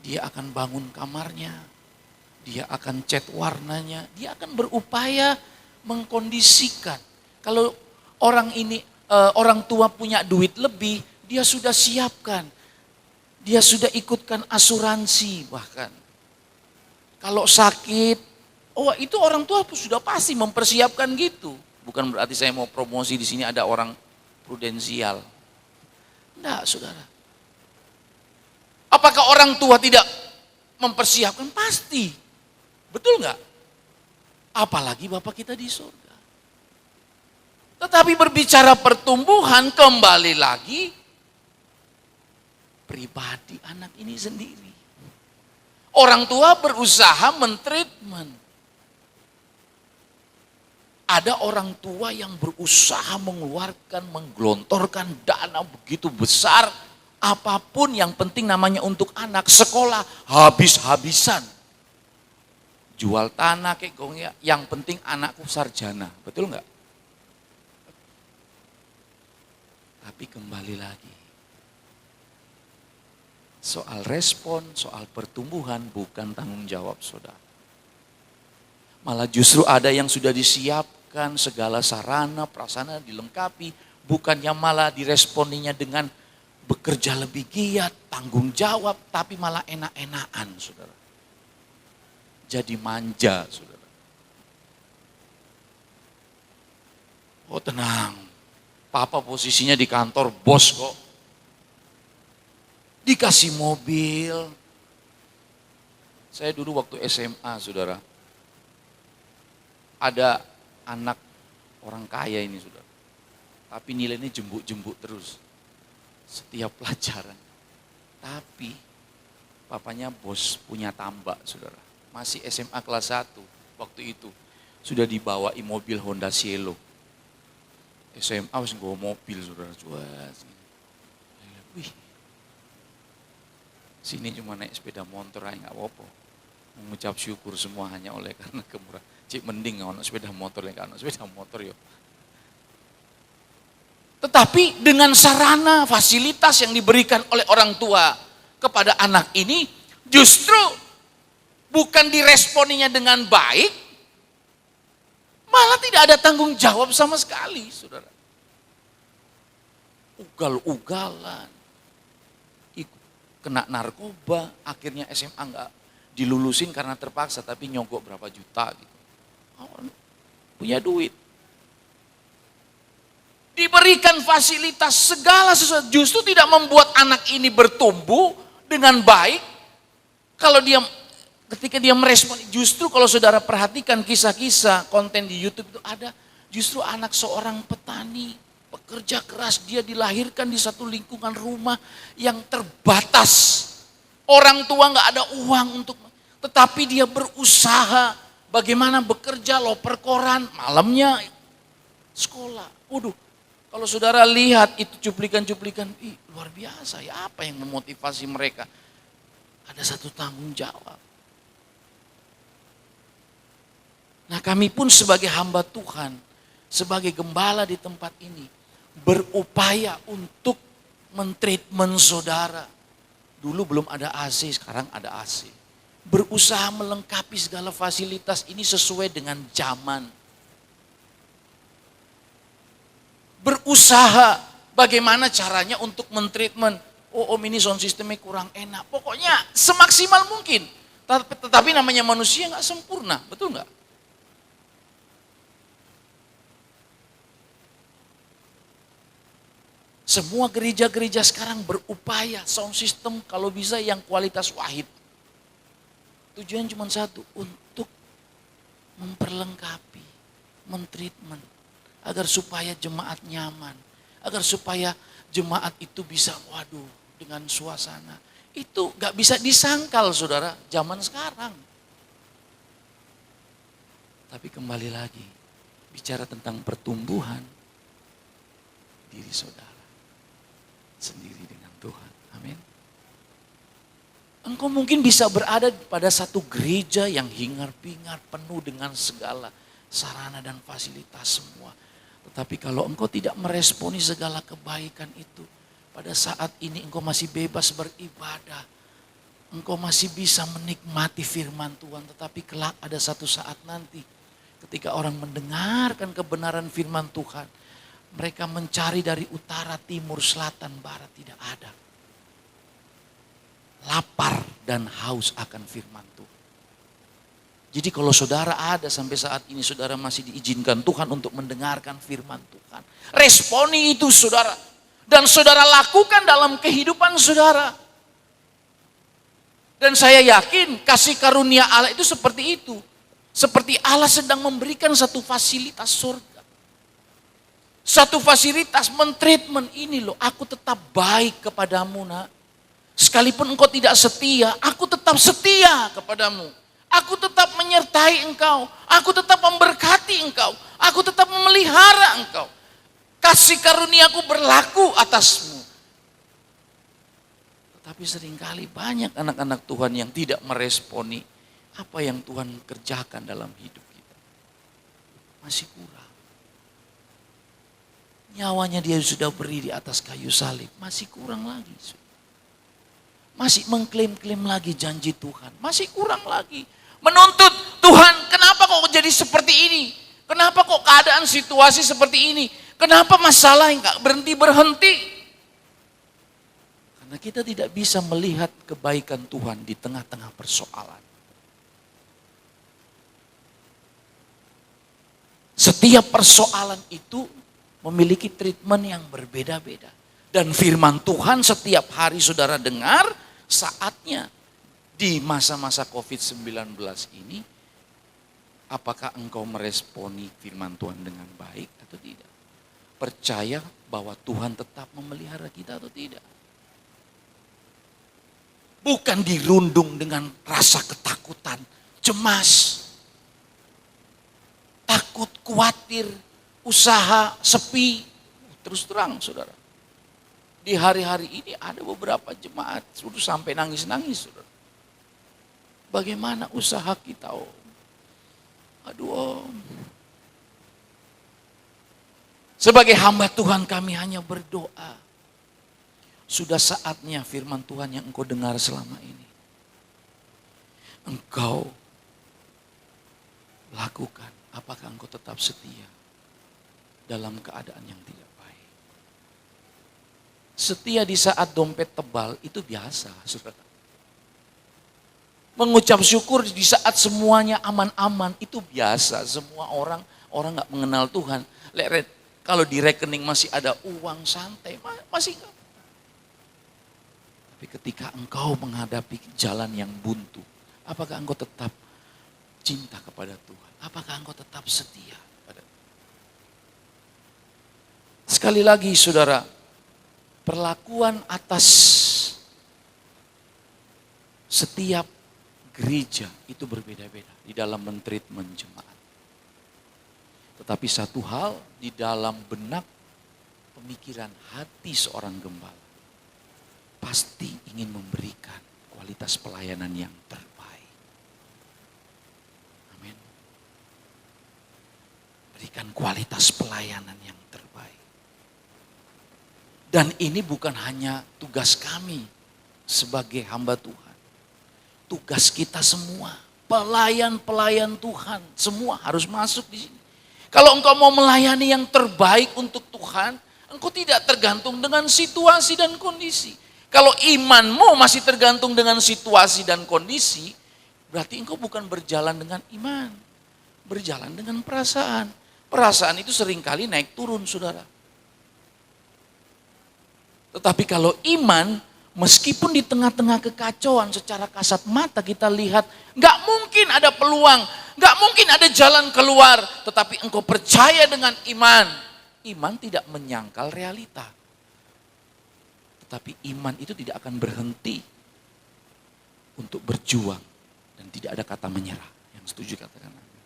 Dia akan bangun kamarnya, dia akan cat warnanya, dia akan berupaya mengkondisikan. Kalau orang tua punya duit lebih, dia sudah siapkan. Dia sudah ikutkan asuransi bahkan. Kalau sakit, itu orang tua sudah pasti mempersiapkan gitu. Bukan berarti saya mau promosi di sini ada orang prudensial. Enggak, saudara. Apakah orang tua tidak mempersiapkan? Pasti. Betul enggak? Apalagi Bapak kita di surga. Tetapi berbicara pertumbuhan, kembali lagi pribadi anak ini sendiri. Orang tua berusaha mentreatment. Ada orang tua yang berusaha mengeluarkan, menggelontorkan dana begitu besar. Apapun yang penting namanya untuk anak. Sekolah habis-habisan. Jual tanah kayak gongnya. Yang penting anakku sarjana. Betul enggak? Tapi kembali lagi. Soal respon, soal pertumbuhan bukan tanggung jawab saudara. Malah justru ada yang sudah disiapkan, segala sarana, prasarana dilengkapi. Bukannya malah diresponinya dengan bekerja lebih giat, tanggung jawab, tapi malah enak-enakan saudara. Jadi manja saudara. Oh tenang, papa posisinya di kantor bos kok. Dikasih mobil. Saya dulu waktu SMA saudara. Ada anak orang kaya ini saudara. Tapi nilainya jembuk-jembuk terus. Setiap pelajaran. Tapi papanya bos punya tambak saudara. Masih SMA kelas 1 waktu itu. Sudah dibawain mobil Honda Cielo. SMA harus bawa mobil saudara. Wih. Sini cuma naik sepeda motor aja gak apa-apa. Mengucap syukur semua hanya oleh karena kemurahan. Cik mending gak sepeda motor, gak sepeda motor yuk. Tetapi dengan sarana, fasilitas yang diberikan oleh orang tua kepada anak ini, justru bukan diresponinya dengan baik, malah tidak ada tanggung jawab sama sekali, saudara. Ugal-ugalan, kena narkoba, akhirnya SMA enggak dilulusin karena terpaksa, tapi nyogok berapa juta gitu. Punya duit. Diberikan fasilitas segala sesuatu, justru tidak membuat anak ini bertumbuh dengan baik. Kalau dia ketika dia merespon, justru kalau saudara perhatikan kisah-kisah konten di YouTube itu ada justru anak seorang petani, pekerja keras, dia dilahirkan di satu lingkungan rumah yang terbatas. Orang tua nggak ada uang untuk, tetapi dia berusaha bagaimana bekerja, loper koran, malamnya sekolah. Waduh, kalau saudara lihat itu cuplikan-cuplikan, luar biasa ya, apa yang memotivasi mereka? Ada satu tanggung jawab. Nah kami pun sebagai hamba Tuhan, sebagai gembala di tempat ini, berupaya untuk mentreatment saudara. Dulu belum ada AC, sekarang ada AC. Berusaha melengkapi segala fasilitas ini sesuai dengan zaman. Berusaha bagaimana caranya untuk mentreatment. Oh om ini sound systemnya kurang enak. Pokoknya semaksimal mungkin. Tetapi namanya manusia gak sempurna, betul gak? Semua gereja-gereja sekarang berupaya sound system kalau bisa yang kualitas wahid. Tujuan cuma satu, untuk memperlengkapi, mentreatment, agar supaya jemaat nyaman, agar supaya jemaat itu bisa, waduh, dengan suasana. Itu gak bisa disangkal saudara, zaman sekarang. Tapi kembali lagi, bicara tentang pertumbuhan diri saudara sendiri dengan Tuhan. Amin. Engkau mungkin bisa berada pada satu gereja yang hingar-bingar penuh dengan segala sarana dan fasilitas semua. Tetapi kalau engkau tidak meresponi segala kebaikan itu, pada saat ini engkau masih bebas beribadah. Engkau masih bisa menikmati firman Tuhan. Tetapi kelak ada satu saat nanti ketika orang mendengarkan kebenaran firman Tuhan, mereka mencari dari utara, timur, selatan, barat, tidak ada. Lapar dan haus akan firman Tuhan. Jadi kalau saudara ada sampai saat ini, saudara masih diizinkan Tuhan untuk mendengarkan firman Tuhan. Responi itu saudara. Dan saudara lakukan dalam kehidupan saudara. Dan saya yakin kasih karunia Allah itu seperti itu. Seperti Allah sedang memberikan satu fasilitas surga. Satu fasilitas mentreatment, ini loh, aku tetap baik kepadamu nak. Sekalipun engkau tidak setia, aku tetap setia kepadamu. Aku tetap menyertai engkau. Aku tetap memberkati engkau. Aku tetap memelihara engkau. Kasih karuniaku berlaku atasmu. Tetapi seringkali banyak anak-anak Tuhan yang tidak meresponi apa yang Tuhan kerjakan dalam hidup kita. Masih kurang. Nyawanya dia sudah beri di atas kayu salib. Masih kurang lagi. Masih mengklaim-klaim lagi janji Tuhan. Masih kurang lagi. Menuntut Tuhan, kenapa kok jadi seperti ini? Kenapa kok keadaan situasi seperti ini? Kenapa masalah yang gak berhenti? Karena kita tidak bisa melihat kebaikan Tuhan di tengah-tengah persoalan. Setiap persoalan itu memiliki treatment yang berbeda-beda. Dan firman Tuhan setiap hari saudara dengar, saatnya di masa-masa COVID-19 ini, apakah engkau meresponi firman Tuhan dengan baik atau tidak? Percaya bahwa Tuhan tetap memelihara kita atau tidak? Bukan dirundung dengan rasa ketakutan, cemas, takut, khawatir, usaha, sepi. Terus terang saudara. Di hari-hari ini ada beberapa jemaat sudah sampai nangis-nangis. Saudara. Bagaimana usaha kita om? Aduh om. Sebagai hamba Tuhan kami hanya berdoa. Sudah saatnya firman Tuhan yang engkau dengar selama ini. Engkau lakukan. Apakah engkau tetap setia dalam keadaan yang tidak baik? Setia di saat dompet tebal itu biasa, saudara. Mengucap syukur di saat semuanya aman-aman itu biasa. Semua orang gak mengenal Tuhan. Kalau di rekening masih ada uang santai, masih enggak. Tapi ketika engkau menghadapi jalan yang buntu, apakah engkau tetap cinta kepada Tuhan? Apakah engkau tetap setia pada Tuhan? Sekali lagi saudara, perlakuan atas setiap gereja itu berbeda-beda di dalam mentreatment jemaat. Tetapi satu hal di dalam benak pemikiran hati seorang gembala pasti ingin memberikan kualitas pelayanan yang terbaik. Amin. Berikan kualitas pelayanan yang terbaik. Dan ini bukan hanya tugas kami sebagai hamba Tuhan. Tugas kita semua, pelayan-pelayan Tuhan, semua harus masuk di sini. Kalau engkau mau melayani yang terbaik untuk Tuhan, engkau tidak tergantung dengan situasi dan kondisi. Kalau imanmu masih tergantung dengan situasi dan kondisi, berarti engkau bukan berjalan dengan iman. Berjalan dengan perasaan. Perasaan itu seringkali naik turun, saudara. Tetapi kalau iman Meskipun di tengah-tengah kekacauan secara kasat mata kita lihat nggak mungkin ada peluang, nggak mungkin ada jalan keluar, tetapi engkau percaya dengan iman. Iman tidak menyangkal realita. Tetapi iman itu tidak akan berhenti untuk berjuang dan tidak ada kata menyerah. Yang setuju katakan amin.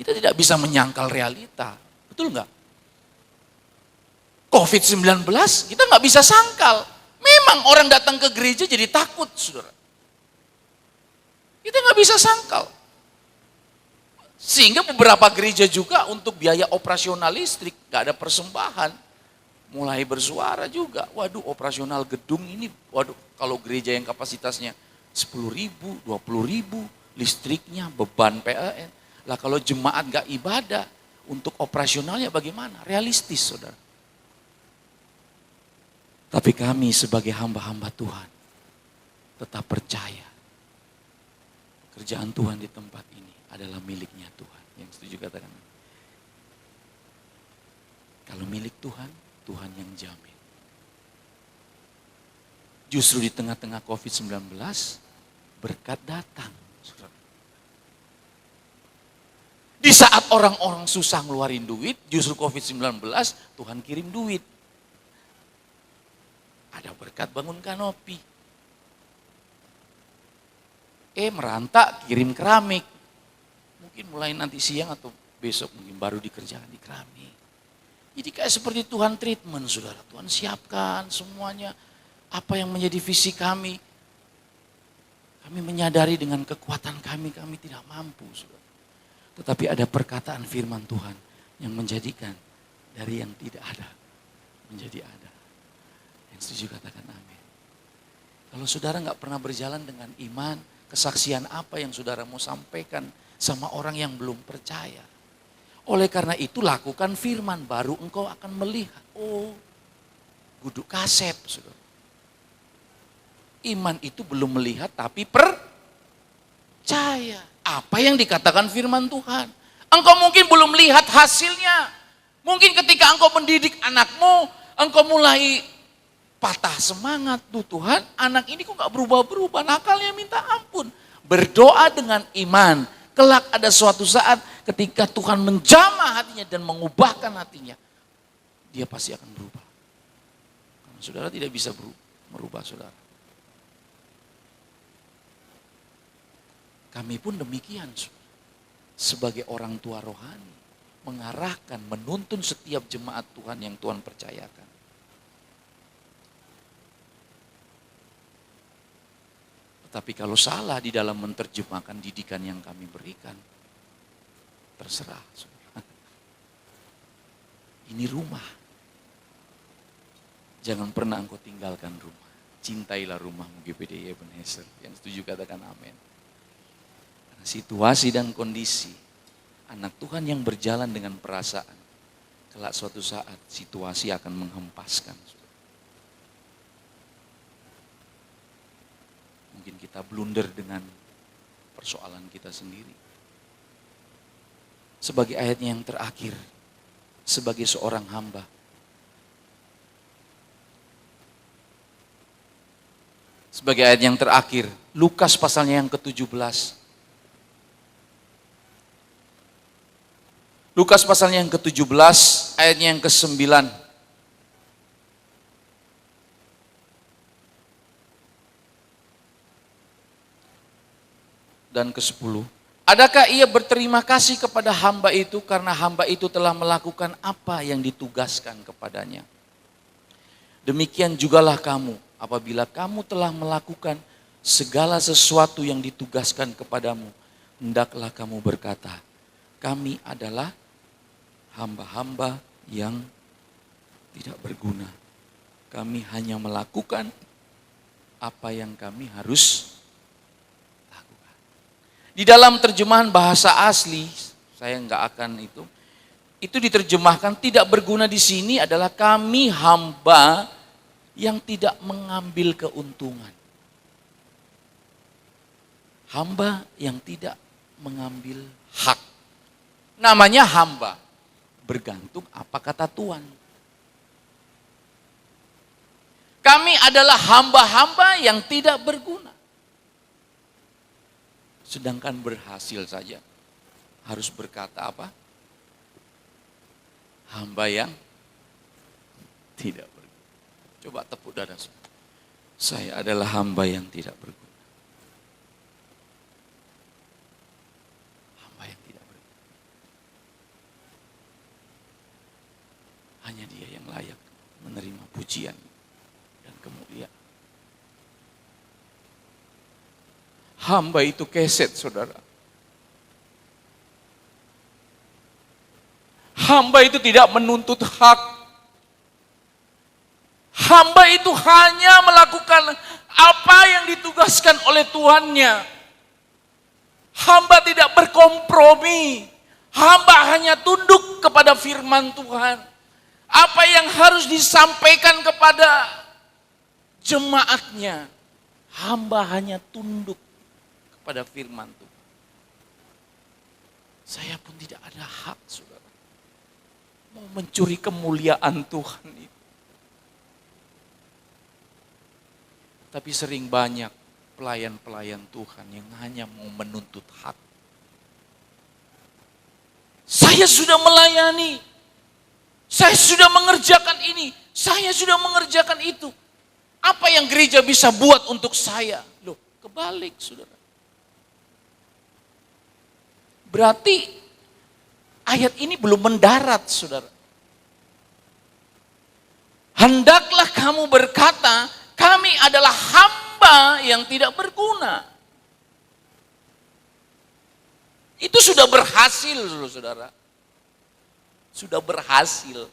Kita tidak bisa menyangkal realita, betul nggak? COVID-19 kita nggak bisa sangkal. Memang orang datang ke gereja jadi takut, saudara. Kita nggak bisa sangkal. Sehingga beberapa gereja juga untuk biaya operasional listrik nggak ada persembahan. Mulai bersuara juga, waduh operasional gedung ini, waduh kalau gereja yang kapasitasnya 10.000, 20.000, listriknya beban PLN. Lah kalau jemaat nggak ibadah, untuk operasionalnya bagaimana? Realistis, saudara. Tapi kami sebagai hamba-hamba Tuhan tetap percaya kerjaan Tuhan di tempat ini adalah miliknya Tuhan. Yang setuju katakan. Kalau milik Tuhan, Tuhan yang jamin. Justru di tengah-tengah COVID-19 berkat datang. Di saat orang-orang susah ngeluarin duit, justru COVID-19 Tuhan kirim duit. Ada berkat bangun kanopi. Merantak kirim keramik. Mungkin mulai nanti siang atau besok mungkin baru dikerjakan di keramik. Jadi kayak seperti Tuhan treatment, saudara. Tuhan siapkan semuanya. Apa yang menjadi visi kami. Kami menyadari dengan kekuatan kami tidak mampu, saudara. Tetapi ada perkataan firman Tuhan yang menjadikan dari yang tidak ada menjadi ada. Setuju katakan amin. Kalau saudara nggak pernah berjalan dengan iman, kesaksian apa yang saudara mau sampaikan sama orang yang belum percaya? Oleh karena itu lakukan firman, baru engkau akan melihat. Oh, guduk kasep, saudara. Iman itu belum melihat tapi percaya. Apa yang dikatakan firman Tuhan. Engkau mungkin belum lihat hasilnya. Mungkin ketika engkau mendidik anakmu, engkau mulai patah semangat, tuh Tuhan anak ini kok gak berubah-berubah, nakalnya minta ampun. Berdoa dengan iman, kelak ada suatu saat ketika Tuhan menjamah hatinya dan mengubahkan hatinya, dia pasti akan berubah. Karena saudara tidak bisa merubah saudara. Kami pun demikian, sebagai orang tua rohani, mengarahkan, menuntun setiap jemaat Tuhan yang Tuhan percayakan. Tapi kalau salah di dalam menerjemahkan didikan yang kami berikan, terserah. Ini rumah. Jangan pernah engkau tinggalkan rumah. Cintailah rumahmu GPDI Ebenezer. Yang setuju katakan amin. Karena situasi dan kondisi anak Tuhan yang berjalan dengan perasaan, kelak suatu saat situasi akan menghempaskan. Mungkin kita blunder dengan persoalan kita sendiri. Sebagai ayatnya yang terakhir, sebagai seorang hamba, sebagai ayat yang terakhir, Lukas pasalnya yang ke-17. Lukas pasalnya yang ke-17, ayatnya yang ke-9. Dan ke-10. Adakah ia berterima kasih kepada hamba itu karena hamba itu telah melakukan apa yang ditugaskan kepadanya? Demikian jugalah kamu, apabila kamu telah melakukan segala sesuatu yang ditugaskan kepadamu, hendaklah kamu berkata, kami adalah hamba-hamba yang tidak berguna. Kami hanya melakukan apa yang kami harus. Di dalam terjemahan bahasa asli, saya nggak akan itu diterjemahkan tidak berguna di sini adalah kami hamba yang tidak mengambil keuntungan. Hamba yang tidak mengambil hak. Namanya hamba, bergantung apa kata Tuhan. Kami adalah hamba-hamba yang tidak berguna. Sedangkan berhasil saja harus berkata apa? Hamba yang tidak berguna. Coba tepuk dada semua. Saya adalah hamba yang tidak berguna. Hamba yang tidak berguna. Hanya Dia yang layak menerima pujian dan kemuliaan. Hamba itu keset, saudara. Hamba itu tidak menuntut hak. Hamba itu hanya melakukan apa yang ditugaskan oleh Tuhannya. Hamba tidak berkompromi. Hamba hanya tunduk kepada firman Tuhan. Apa yang harus disampaikan kepada jemaatnya, hamba hanya tunduk kepada firman Tuhan. Saya pun tidak ada hak, saudara, mau mencuri kemuliaan Tuhan itu. Tapi sering banyak pelayan-pelayan Tuhan yang hanya mau menuntut hak. Saya sudah melayani, saya sudah mengerjakan ini, saya sudah mengerjakan itu. Apa yang gereja bisa buat untuk saya? Loh, kebalik, saudara. Berarti ayat ini belum mendarat, saudara. Hendaklah kamu berkata, kami adalah hamba yang tidak berguna. Itu sudah berhasil, saudara. Sudah berhasil.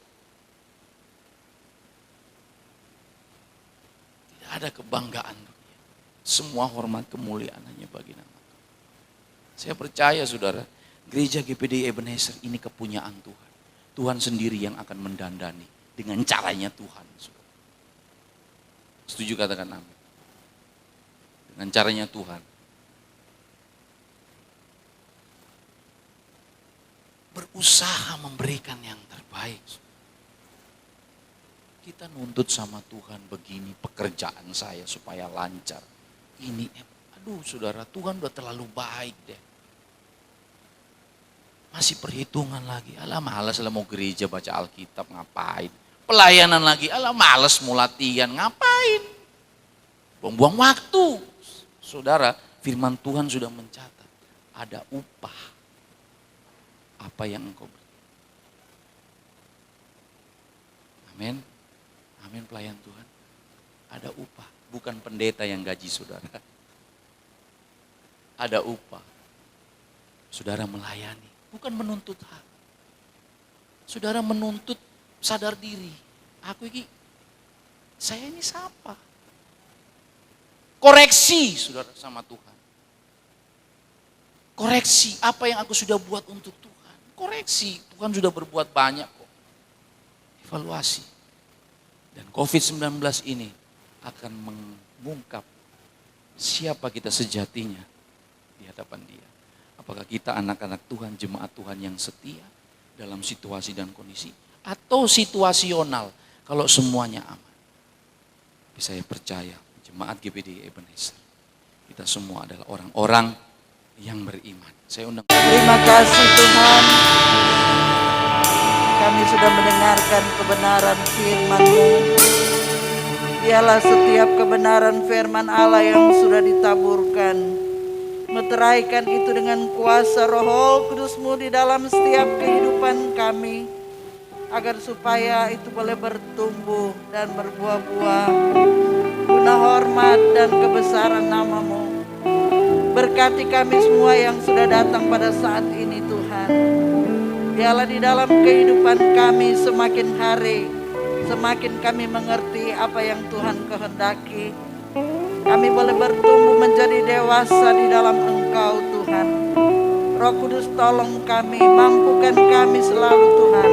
Tidak ada kebanggaan. Semua hormat kemuliaan hanya bagi nama Tuhan. Saya percaya, saudara, gereja GPDI Ebenezer ini kepunyaan Tuhan. Tuhan sendiri yang akan mendandani dengan caranya Tuhan, saudara. Setuju, katakan amin. Dengan caranya Tuhan. Berusaha memberikan yang terbaik. Kita nuntut sama Tuhan begini, pekerjaan saya supaya lancar. Ini, aduh saudara, Tuhan udah terlalu baik deh. Masih perhitungan lagi, alah malas lah mau gereja baca Alkitab, ngapain. Pelayanan lagi, alah malas mau latihan, ngapain. Buang-buang waktu. Saudara, firman Tuhan sudah mencatat, ada upah apa yang engkau beri. Amin. Amin, pelayan Tuhan. Ada upah, bukan pendeta yang gaji saudara. Ada upah. Saudara melayani, bukan menuntut hak. Saudara menuntut sadar diri. Saya ini siapa? Koreksi, saudara, sama Tuhan. Koreksi apa yang aku sudah buat untuk Tuhan. Koreksi, Tuhan sudah berbuat banyak kok. Evaluasi. Dan COVID-19 ini akan mengungkap siapa kita sejatinya di hadapan Dia. Apakah kita anak-anak Tuhan, jemaat Tuhan yang setia dalam situasi dan kondisi, atau situasional kalau semuanya aman. Tapi saya percaya jemaat GPDI Ebenezer, kita semua adalah orang-orang yang beriman. Saya undang. Terima kasih Tuhan. Kami sudah mendengarkan kebenaran firman-Mu. Dialah setiap kebenaran firman Allah yang sudah ditaburkan. Meteraikan itu dengan kuasa Roh Kudus-Mu di dalam setiap kehidupan kami. Agar supaya itu boleh bertumbuh dan berbuah-buah. Guna hormat dan kebesaran nama-Mu. Berkati kami semua yang sudah datang pada saat ini Tuhan. Biarlah di dalam kehidupan kami semakin hari, semakin kami mengerti apa yang Tuhan kehendaki. Kami boleh bertumbuh menjadi dewasa di dalam Engkau Tuhan. Roh Kudus tolong kami, mampukan kami selalu Tuhan.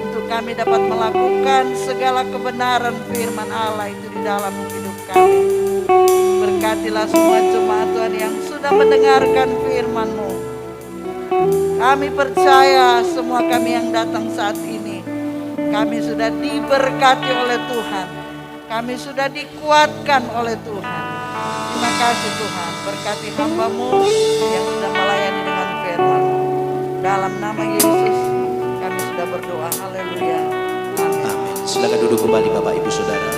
Untuk kami dapat melakukan segala kebenaran firman Allah itu di dalam hidup kami. Berkatilah semua jemaat Tuhan yang sudah mendengarkan firman-Mu. Kami percaya semua kami yang datang saat ini, kami sudah diberkati oleh Tuhan. Kami sudah dikuatkan oleh Tuhan. Terima kasih Tuhan, berkati hamba-Mu yang sudah melayani dengan firman-Mu. Dalam nama Yesus kami sudah berdoa. Haleluya. Amin. Amin. Silakan duduk kembali Bapak Ibu Saudara.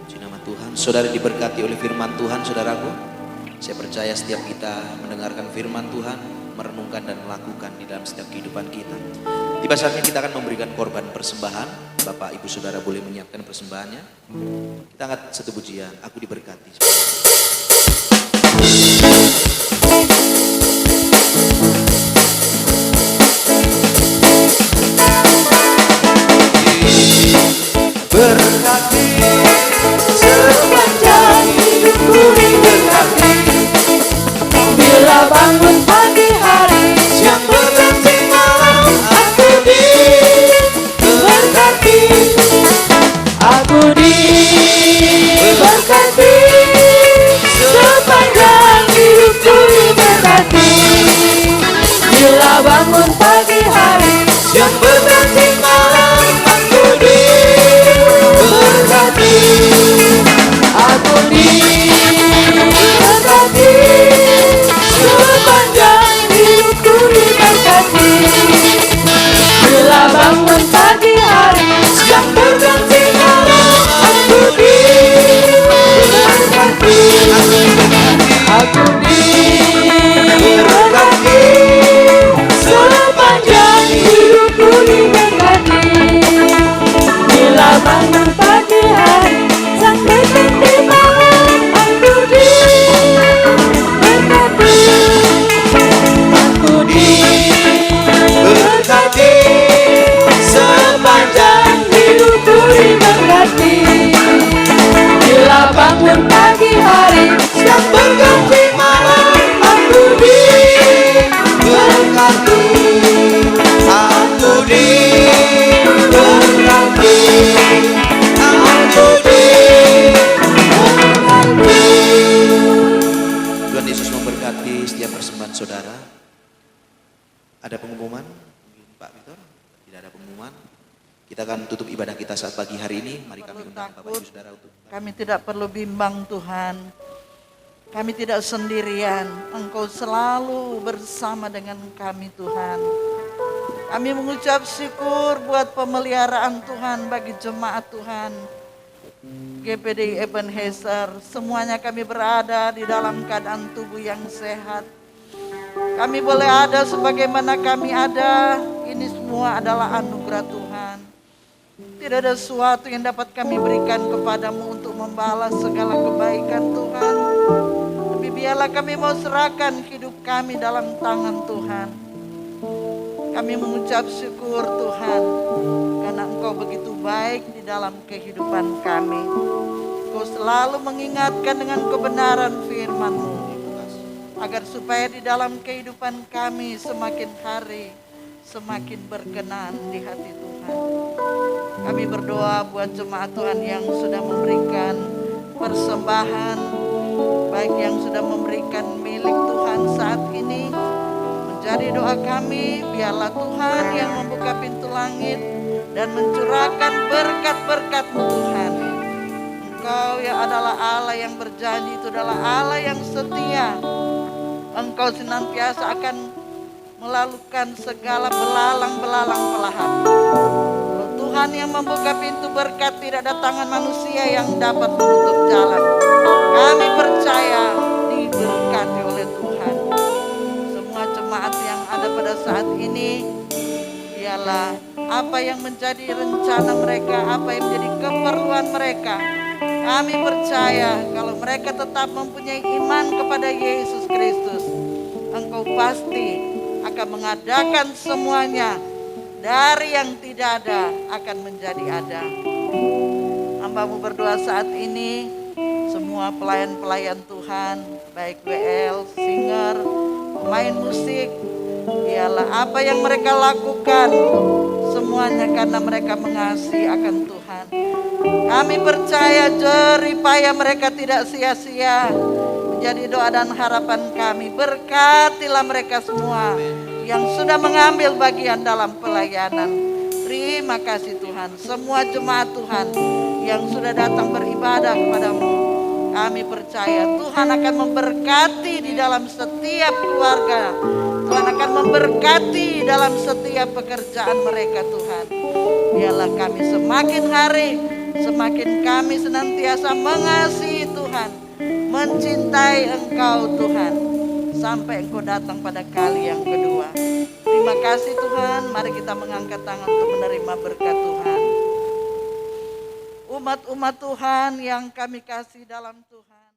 Puji nama Tuhan. Saudara diberkati oleh firman Tuhan, saudaraku. Saya percaya setiap kita mendengarkan firman Tuhan, merenungkan dan melakukan di dalam setiap kehidupan kita. Tiba saatnya kita akan memberikan korban persembahan. Bapak Ibu Saudara boleh menyiapkan persembahannya. Kita angkat satu pujian, Aku Diberkati. Berkati Sepanjang hidupku diberkati. Bila bangun pagi hari, siang berganti malam, aku diberkati. Aku diberkati. Sepanjang hidupku diberkati. Bila bangun pagi hari, siang berganti malam, aku berkati. Aku diberkati. Sepanjang hidupku diberkati. Bila bangun pagi hari, siang berganti malam, aku diberkati. Aku diberkati. Sepanjang hidupku diberkati. Bila bangun pagi hari sampai nanti malam, aku diberkati. Aku diberkati. Sepanjang hidupku diberkati. Bila bangun pagi hari siang berganti malam, aku berkati, aku diberkati, aku diberkati. Tuhan Yesus memberkati setiap persembahan saudara. Ada pengumuman? Mungkin Pak Victor? Tidak ada pengumuman. Kita akan tutup ibadah kita saat pagi hari ini. Mari kami Perlu undang Bapak takut. Ibu Saudara untuk Kami tidak perlu bimbang Tuhan. Kami tidak sendirian. Engkau selalu bersama dengan kami Tuhan. Kami mengucap syukur buat pemeliharaan Tuhan bagi jemaat Tuhan. GPDI Ebenezer, semuanya kami berada di dalam keadaan tubuh yang sehat. Kami boleh ada sebagaimana kami ada. Ini semua adalah anugerah Tuhan. Tidak ada sesuatu yang dapat kami berikan kepadamu untuk membalas segala kebaikan Tuhan. Tapi biarlah kami mau serahkan hidup kami dalam tangan Tuhan. Kami mengucap syukur Tuhan, karena Engkau begitu baik di dalam kehidupan kami. Engkau selalu mengingatkan dengan kebenaran firman-Mu, agar supaya di dalam kehidupan kami semakin hari semakin berkenan di hati Tuhan. Kami berdoa buat jemaat Tuhan yang sudah memberikan persembahan, baik yang sudah memberikan milik Tuhan saat ini. Menjadi doa kami, biarlah Tuhan yang membuka pintu langit dan mencurahkan berkat-berkat-Mu Tuhan. Engkau yang adalah Allah yang berjanji, itu adalah Allah yang setia. Engkau senantiasa akan melakukan segala belalang-belalang pelahap. Kalau Tuhan yang membuka pintu berkat, tidak ada tangan manusia yang dapat menutup jalan. Kami percaya diberkati oleh Tuhan. Semua jemaat yang ada pada saat ini, biarlah apa yang menjadi rencana mereka, apa yang menjadi keperluan mereka, kami percaya kalau mereka tetap mempunyai iman kepada Yesus Kristus, Engkau pasti akan mengadakan semuanya. Dari yang tidak ada akan menjadi ada. Hamba-Mu berdoa saat ini, semua pelayan-pelayan Tuhan, baik WL, singer, pemain musik, biarlah apa yang mereka lakukan semuanya karena mereka mengasihi akan Tuhan. Kami percaya jerih payah mereka tidak sia-sia. Menjadi doa dan harapan kami, berkatilah mereka semua yang sudah mengambil bagian dalam pelayanan. Terima Terima kasih Tuhan. Semua jemaat Tuhan yang sudah datang beribadah kepadamu, kami percaya Tuhan akan memberkati di dalam setiap keluarga. Tuhan akan memberkati dalam setiap pekerjaan mereka Tuhan. Biarlah kami semakin hari, semakin kami senantiasa mengasihi Tuhan, mencintai Engkau Tuhan, sampai Engkau datang pada kali yang kedua. Terima kasih Tuhan, mari kita mengangkat tangan untuk menerima berkat Tuhan. Umat-umat Tuhan yang kami kasih dalam Tuhan.